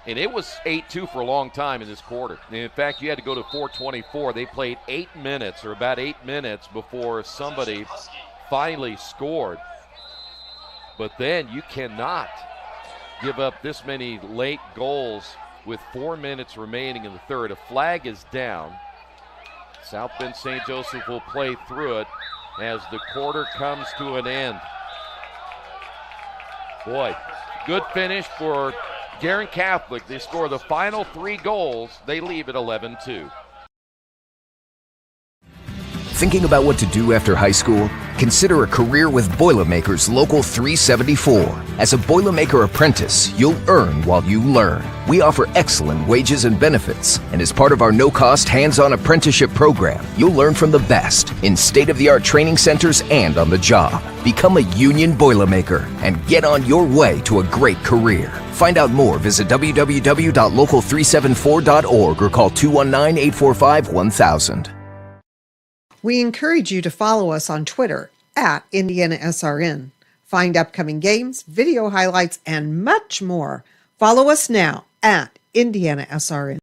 and it was 8-2 for a long time in this quarter. In fact, you had to go to 4:24. They played 8 minutes, or about 8 minutes, before somebody finally scored. But then you cannot give up this many late goals with 4 minutes remaining in the third. A flag is down. South Bend St. Joseph will play through it as the quarter comes to an end. Boy, good finish for Guerin Catholic. They score the final 3 goals. They leave at 11-2. Thinking about what to do after high school? Consider a career with Boilermakers Local 374. As a Boilermaker apprentice, you'll earn while you learn. We offer excellent wages and benefits, and as part of our no-cost hands-on apprenticeship program, you'll learn from the best in state-of-the-art training centers and on the job. Become a union Boilermaker and get on your way to a great career. Find out more, visit www.local374.org or call 219-845-1000. We encourage you to follow us on Twitter at IndianaSRN. Find upcoming games, video highlights, and much more. Follow us now at IndianaSRN.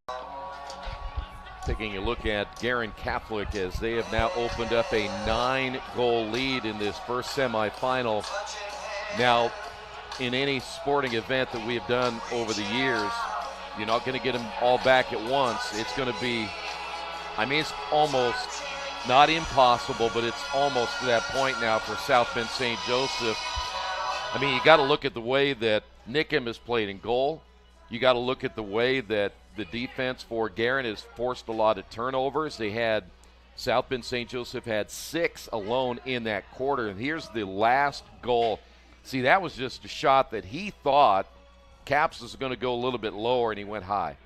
Taking a look at Guerin Catholic as they have now opened up a 9-goal lead in this first semifinal. Now, in any sporting event that we have done over the years, you're not going to get them all back at once. It's going to be, it's almost not impossible, but it's almost to that point now for South Bend St. Joseph. You got to look at the way that Nickham has played in goal. You got to look at the way that the defense for Guerin has forced a lot of turnovers. South Bend St. Joseph had 6 alone in that quarter, and here's the last goal. See, that was just a shot that he thought Caps was going to go a little bit lower, and he went high.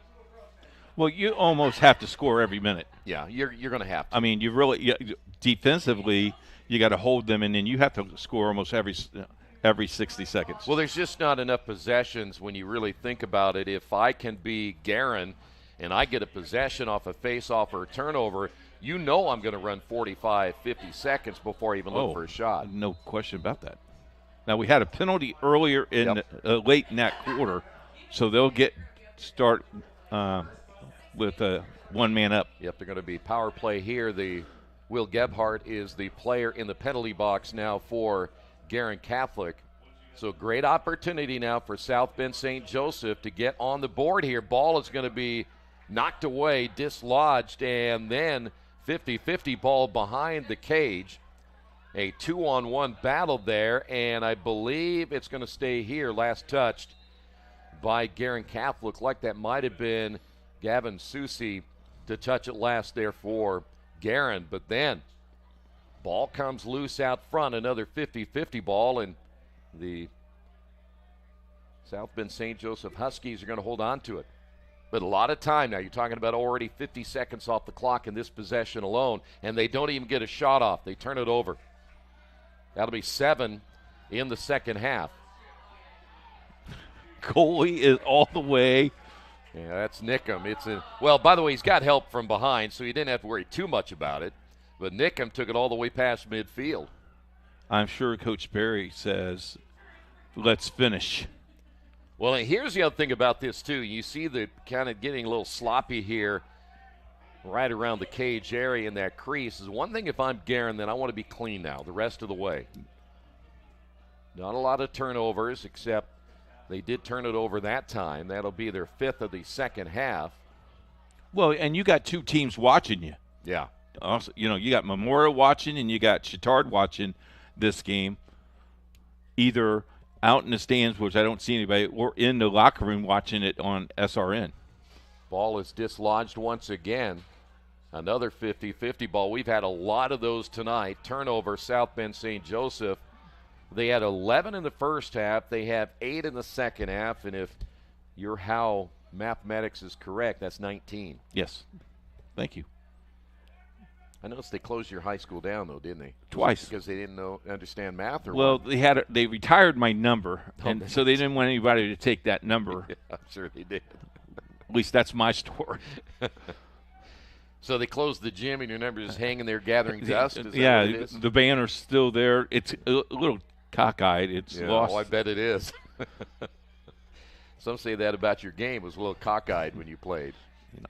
Well, you almost have to score every minute. Yeah, you're going to have to. You really defensively, you got to hold them, and then you have to score almost every 60 seconds. Well, there's just not enough possessions when you really think about it. If I can be Guerin and I get a possession off a face-off or a turnover, I'm going to run 45, 50 seconds before I even look for a shot. No question about that. Now, we had a penalty earlier in late in that quarter, so they'll start with one man up. Yep, they're going to be power play here. Will Gebhardt is the player in the penalty box now for Guerin Catholic. So great opportunity now for South Bend St. Joseph to get on the board here. Ball is going to be knocked away, dislodged, and then 50-50 ball behind the cage. A 2-on-1 battle there, and I believe it's going to stay here. Last touched by Guerin Catholic. Like that might have been Gavin Susi to touch it last there for Guerin. But then ball comes loose out front, another 50-50 ball, and the South Bend St. Joseph Huskies are going to hold on to it. But a lot of time now. You're talking about already 50 seconds off the clock in this possession alone, and they don't even get a shot off. They turn it over. That'll be 7 in the second half. Goalie is all the way. Yeah, that's Nickham. Well, by the way, he's got help from behind, so he didn't have to worry too much about it. But Nickham took it all the way past midfield. I'm sure Coach Perry says, let's finish. Well, and here's the other thing about this, too. You see the kind of getting a little sloppy here right around the cage area in that crease. Is one thing if I'm Guerin, then I want to be clean now the rest of the way. Not a lot of turnovers, except they did turn it over that time. That'll be their 5th of the second half. Well, and you got 2 teams watching you. Yeah. Also, you got Memorial watching and you got Chittard watching. this game, either out in the stands, which I don't see anybody, or in the locker room watching it on SRN. Ball is dislodged once again. Another 50-50 ball. We've had a lot of those tonight. Turnover, South Bend St. Joseph. They had 11 in the first half. They have 8 in the second half. And if your how mathematics is correct, that's 19. Yes. Thank you. I noticed they closed your high school down, though, didn't they? Twice. Because they didn't understand math, or well, what? they retired my number, and so they didn't want anybody to take that number. Yeah, I'm sure they did. At least that's my story. So they closed the gym, and your number is hanging there gathering dust? Is that yeah, what it is? the banner's still there. It's a little cockeyed. It's lost. Oh, I bet it is. Some say that about your game. It was a little cockeyed when you played.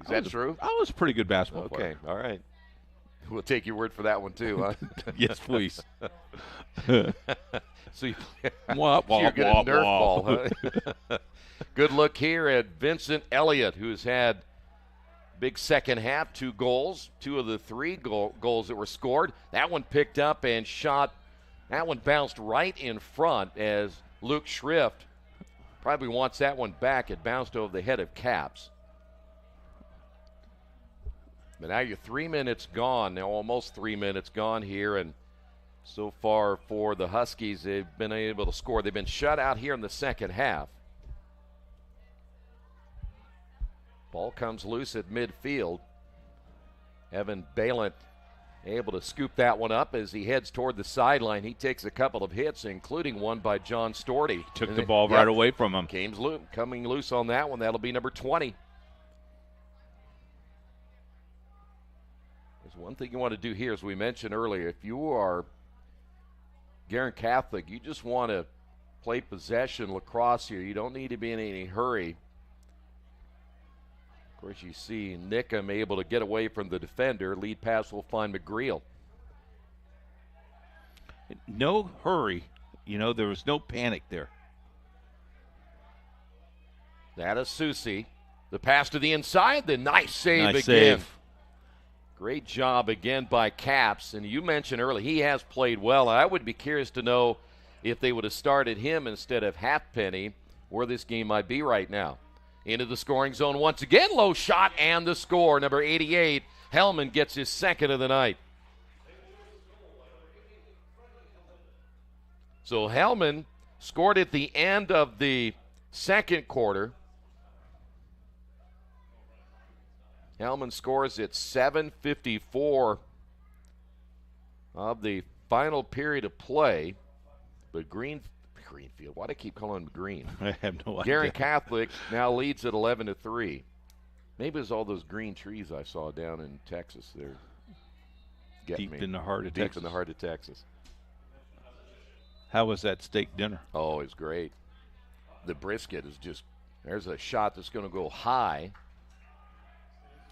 Is that true? I was a pretty good basketball player. Okay, all right. We'll take your word for that one, too, huh? Yes, please. So you're good at Nerf ball, huh? Good look here at Vincent Elliott, who's had big second half, 2 goals, 2 of the 3 goals that were scored. That one picked up and shot. That one bounced right in front as Luke Schrift probably wants that one back. It bounced over the head of Caps. But now you're 3 minutes gone, now almost 3 minutes gone here, and so far for the Huskies, they've been able to score. They've been shut out here in the second half. Ball comes loose at midfield. Evan Balint able to scoop that one up as he heads toward the sideline. He takes a couple of hits, including one by John Storty. Took the ball right away from him. Coming loose on that one. That'll be number 20. There's one thing you want to do here, as we mentioned earlier. If you are Guerin Catholic, you just want to play possession lacrosse here. You don't need to be in any hurry. Of course, you see Nickham able to get away from the defender. Lead pass will find McGreel. No hurry. There was no panic there. That is Susi. The pass to the inside. The nice save nice again. Save. Great job again by Caps. And you mentioned earlier, he has played well. I would be curious to know if they would have started him instead of Halfpenny, where this game might be right now. Into the scoring zone once again. Low shot and the score. Number 88, Hellman gets his second of the night. So Hellman scored at the end of the second quarter. Hellman scores at 7:54 of the final period of play. But Greenfield, why do I keep calling him Green? I have no idea. Guerin Catholic now leads at 11-3. Maybe it's all those green trees I saw down in Texas. They're getting me. Deep in the heart of Deep Texas. in the heart of Texas. How was that steak dinner? Oh, it's great. The brisket is just, there's a shot that's going to go high.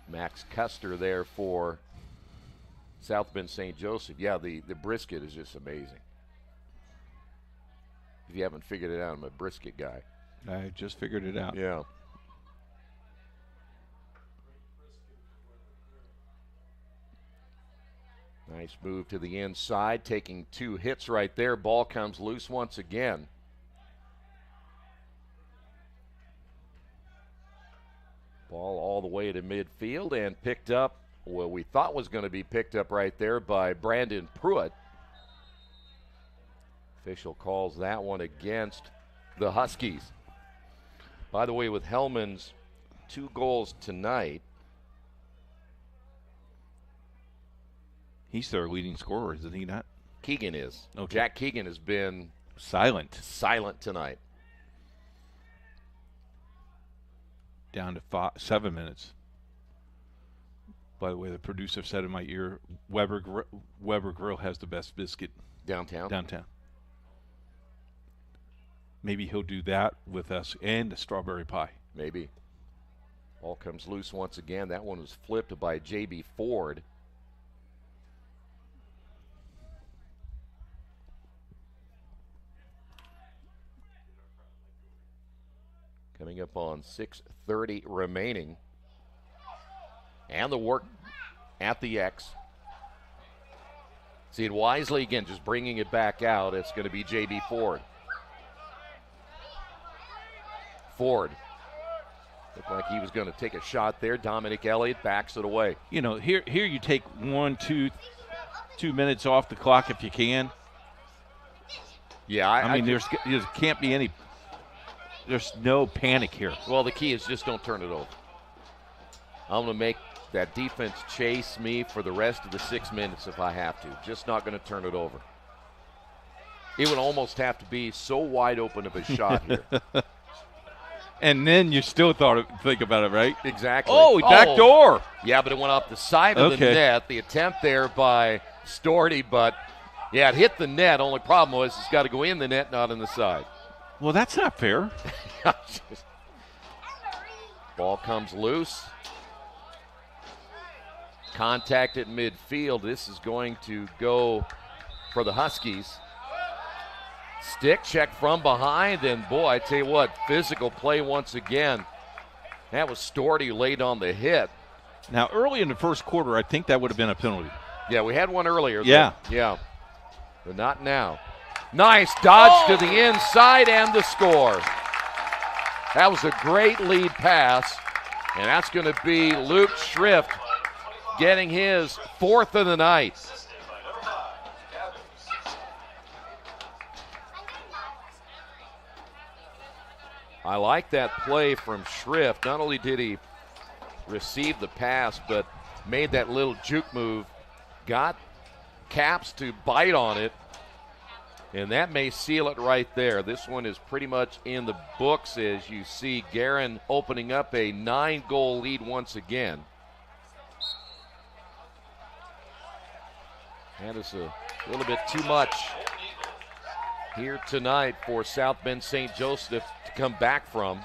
Max Custer there for South Bend St. Joseph. Yeah, the brisket is just amazing. If you haven't figured it out, I'm a brisket guy. I just figured it out. Yeah. Nice move to the inside, taking 2 hits right there. Ball comes loose once again. Ball all the way to midfield and picked up, well, we thought was going to be picked up right there by Brandon Pruitt. Official calls that one against the Huskies. By the way, with Hellman's 2 goals tonight, he's their leading scorer, isn't he not? Keegan is. Okay. Jack Keegan has been silent tonight. Down to 7 minutes. By the way, the producer said in my ear, Weber Grill has the best biscuit downtown. Maybe he'll do that with us and the strawberry pie. Maybe. Ball comes loose once again. That one was flipped by J.B. Ford. Coming up on 6:30 remaining. And the work at the X. See it wisely again, just bringing it back out. It's going to be J.B. Ford. Ford. Looked like he was going to take a shot there. Dominic Elliott backs it away. You know, here you take 2 minutes off the clock if you can. Yeah, I mean, there can't be any. There's no panic here. Well, the key is just don't turn it over. I'm going to make that defense chase me for the rest of the 6 minutes if I have to. Just not going to turn it over. It would almost have to be so wide open of a shot here. And then you still think about it, right? Exactly. Oh, back door. Yeah, but it went off the side of the net. The attempt there by Storty, but yeah, it hit the net. Only problem was it's got to go in the net, not in the side. Well, that's not fair. Ball comes loose. Contact at midfield. This is going to go for the Huskies. Stick check from behind, and boy, I tell you what, physical play once again. That was Storty who laid on the hit. Now, early in the first quarter, I think that would have been a penalty. Yeah, we had one earlier. Yeah. Yeah. But not now. Nice dodge to the inside and the score. That was a great lead pass, and that's going to be Luke Schrift getting his 4th of the night. I like that play from Schrift. Not only did he receive the pass, but made that little juke move, got Caps to bite on it, and that may seal it right there. This one is pretty much in the books as you see Guerin opening up a 9-goal lead once again. That is a little bit too much here tonight for South Bend St. Joseph to come back from.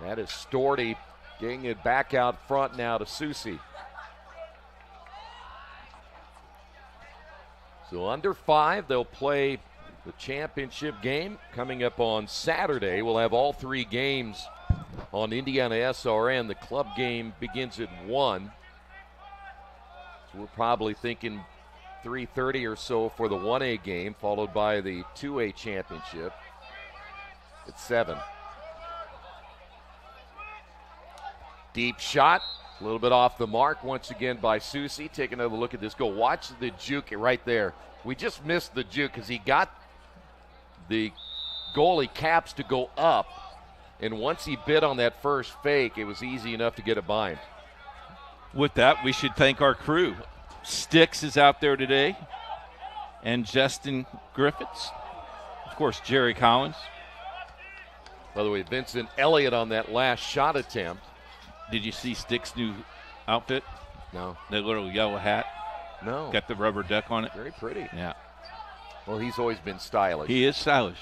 That is Storty getting it back out front now to Susie. So under 5, they'll play the championship game coming up on Saturday. We'll have all 3 games on IndianaSRN. The club game begins at 1. So we're probably thinking 3:30 or so for the 1A game, followed by the 2A championship at 7. Deep shot, a little bit off the mark once again by Susie. Take another look at this goal. Watch the juke right there. We just missed the juke because he got the goalie Caps to go up, and once he bit on that first fake, it was easy enough to get a bind. With that, we should thank our crew. Sticks is out there today, and Justin Griffiths. Of course, Jerry Collins. By the way, Vincent Elliott on that last shot attempt. Did you see Sticks' new outfit? No. That little yellow hat? No. Got the rubber duck on it? Very pretty. Yeah. Well, he's always been stylish. He is stylish.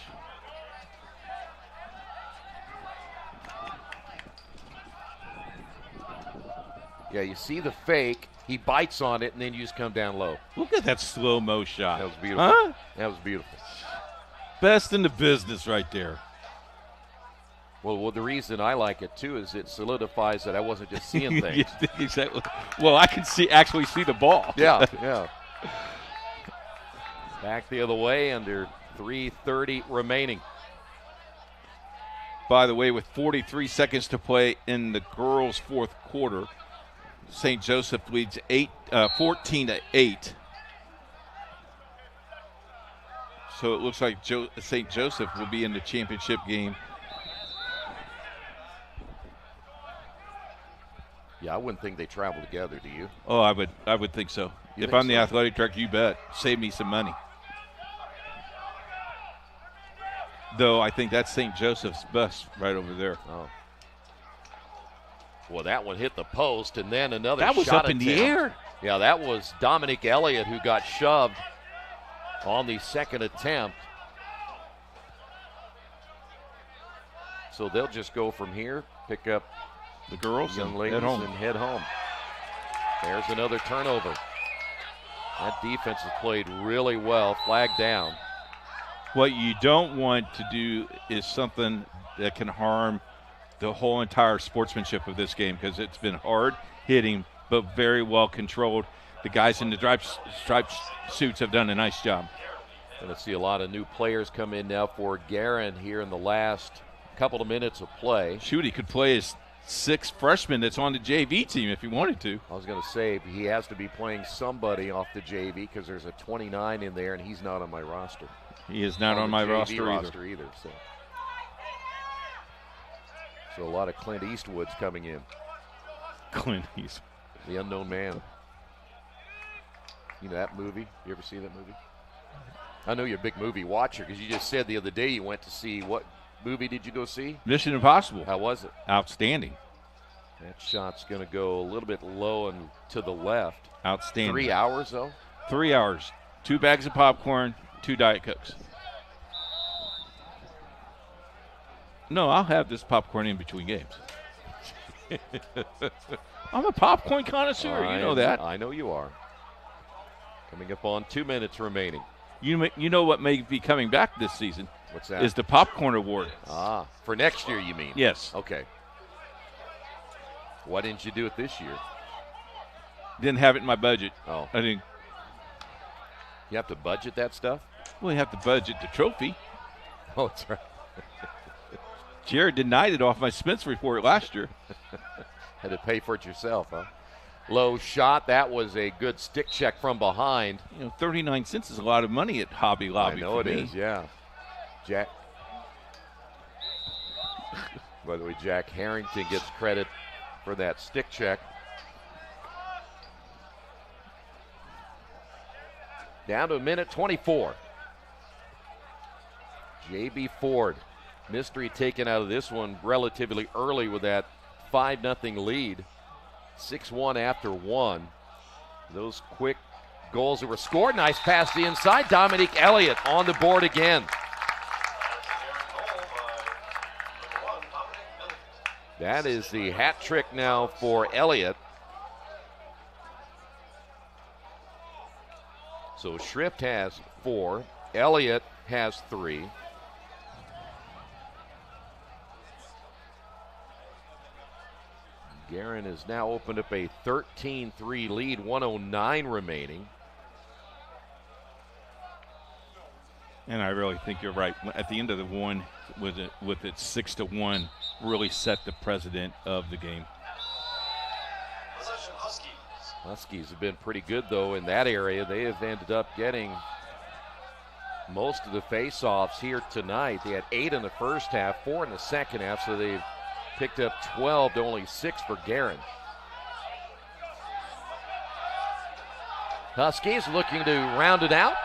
Yeah, you see the fake. He bites on it, and then you just come down low. Look at that slow-mo shot. That was beautiful. Huh? That was beautiful. Best in the business right there. Well, the reason I like it, too, is it solidifies that I wasn't just seeing things. Exactly. Well, I can actually see the ball. Yeah, yeah. Back the other way under 3:30 remaining. By the way, with 43 seconds to play in the girls' fourth quarter, St. Joseph leads 14-8. So it looks like St. Joseph will be in the championship game. Yeah, I wouldn't think they travel together, do you? Oh, I would think so. If I'm the athletic director, you bet. Save me some money. Though I think that's St. Joseph's bus right over there. Oh. Well, that one hit the post, and then another shot. That was up in the air. Yeah, that was Dominic Elliott who got shoved on the second attempt. So they'll just go from here, pick up the girls, young ladies, and head home. There's another turnover. That defense has played really well. Flag down. What you don't want to do is something that can harm the whole entire sportsmanship of this game, because it's been hard hitting but very well controlled. the guys in the striped suits have done a nice job. Going to see a lot of new players come in now for Guerin here in the last couple of minutes of play. Shoot, he could play his 6th freshman that's on the JV team if he wanted to. I was going to say he has to be playing somebody off the JV because there's a 29 in there, and he's not on my roster. He is not on my roster either. So a lot of Clint Eastwood's coming in. Clint Eastwood. The Unknown Man. You know that movie? You ever see that movie? I know you're a big movie watcher because you just said the other day you went to see what movie did you go see? Mission Impossible. How was it? Outstanding. That shot's going to go a little bit low and to the left. Outstanding. 3 hours, though? 3 hours. 2 bags of popcorn, 2 Diet Cokes. No, I'll have this popcorn in between games. I'm a popcorn connoisseur. You know that. I know you are. Coming up on 2 minutes remaining. You know what may be coming back this season? What's that? Is the Popcorn Award. For next year, you mean? Yes. Okay. Why didn't you do it this year? Didn't have it in my budget. Oh. I didn't. You have to budget that stuff? Well, you have to budget the trophy. Oh, that's right. Jared denied it off my Spence report last year. Had to pay for it yourself, huh? Low shot. That was a good stick check from behind. 39 cents is a lot of money at Hobby Lobby. I know it is, yeah. Jack. By the way, Jack Harrington gets credit for that stick check. Down to a minute 24. J.B. Ford. Mystery taken out of this one relatively early with that 5-0 lead. 6-1 after 1. Those quick goals that were scored. Nice pass to the inside. Dominique Elliott on the board again. That is the hat trick now for Elliott. So Schrift has 4. Elliott has 3. Guerin has now opened up a 13-3 lead, 1:09 remaining. And I really think you're right. At the end of the one, with it 6-1, really set the precedent of the game. Huskies have been pretty good, though, in that area. They have ended up getting most of the face-offs here tonight. They had 8 in the first half, 4 in the second half, so they've picked up 12 to only 6 for Guerin. Huskies looking to round it out.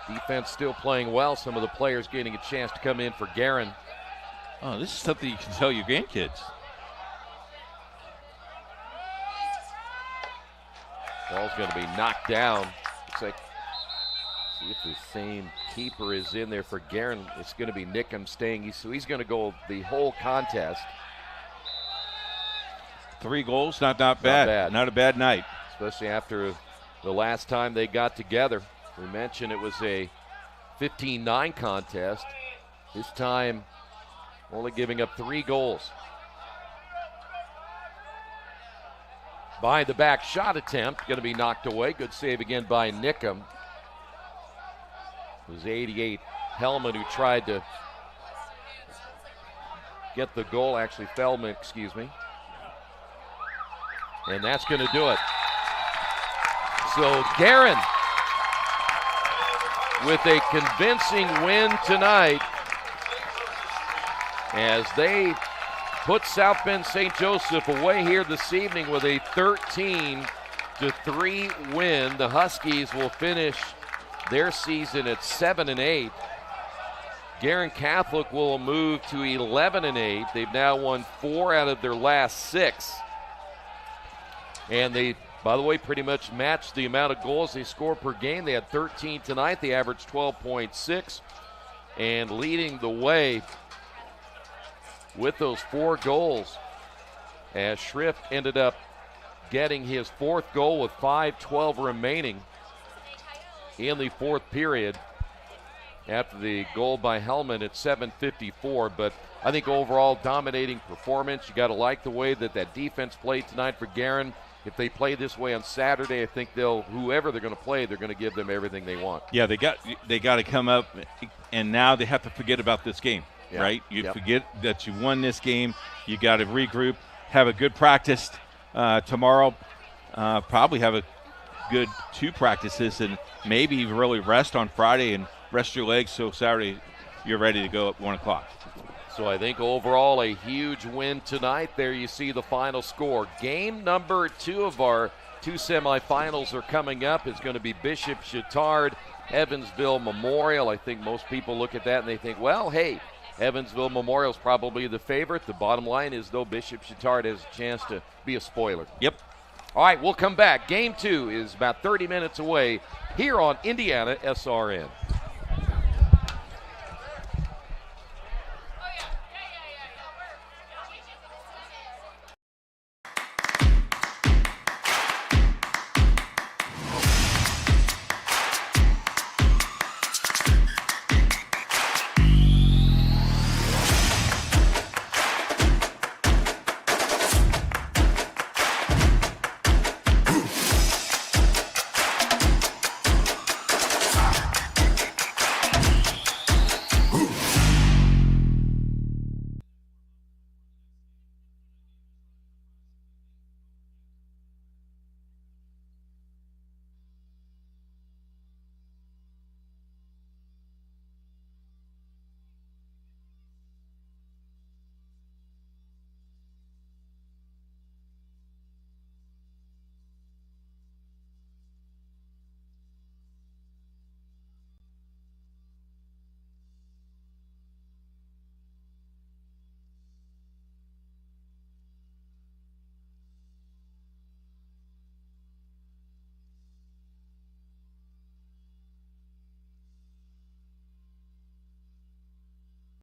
Defense still playing well. Some of the players getting a chance to come in for Guerin. Oh, this is something you can tell your grandkids. Ball's going to be knocked down. Looks like, see if the same keeper is in there for Guerin. It's going to be Nickham staying. So he's going to go the whole contest. 3 goals, not bad. Not a bad night. Especially after the last time they got together. We mentioned it was a 15-9 contest. This time only giving up 3 goals. Behind the back shot attempt, going to be knocked away. Good save again by Nickham. It was 88 Hellman who tried to get the goal. Actually, Feldman, excuse me. And that's going to do it. So Guerin with a convincing win tonight as they put South Bend St. Joseph away here this evening with a 13-3 win. The Huskies will finish their season at 7-8. Guerin Catholic will move to 11-8. They've now won 4 out of their last 6. And they, by the way, pretty much matched the amount of goals they score per game. They had 13 tonight. They averaged 12.6. And leading the way with those 4 goals, as Schrift ended up getting his 4th goal with 5:12 remaining in the 4th period after the goal by Hellman at 7:54. But I think overall dominating performance. You got to like the way that defense played tonight for Guerin. if they play this way on Saturday, I think whoever they're going to play, they're going to give them everything they want. Yeah, they got to come up, and now they have to forget about this game, right? You forget that you won this game. You got to regroup, have a good practice tomorrow, probably have a good 2 practices, and maybe really rest on Friday and rest your legs so Saturday you're ready to go at 1 o'clock. So I think overall a huge win tonight. There you see the final score. Game number 2 of our 2 semifinals are coming up. It's going to be Bishop Chatard, Evansville Memorial. I think most people look at that and they think, well, hey, Evansville Memorial is probably the favorite. The bottom line is, though, Bishop Chatard has a chance to be a spoiler. Yep. All right, we'll come back. Game 2 is about 30 minutes away here on Indiana SRN.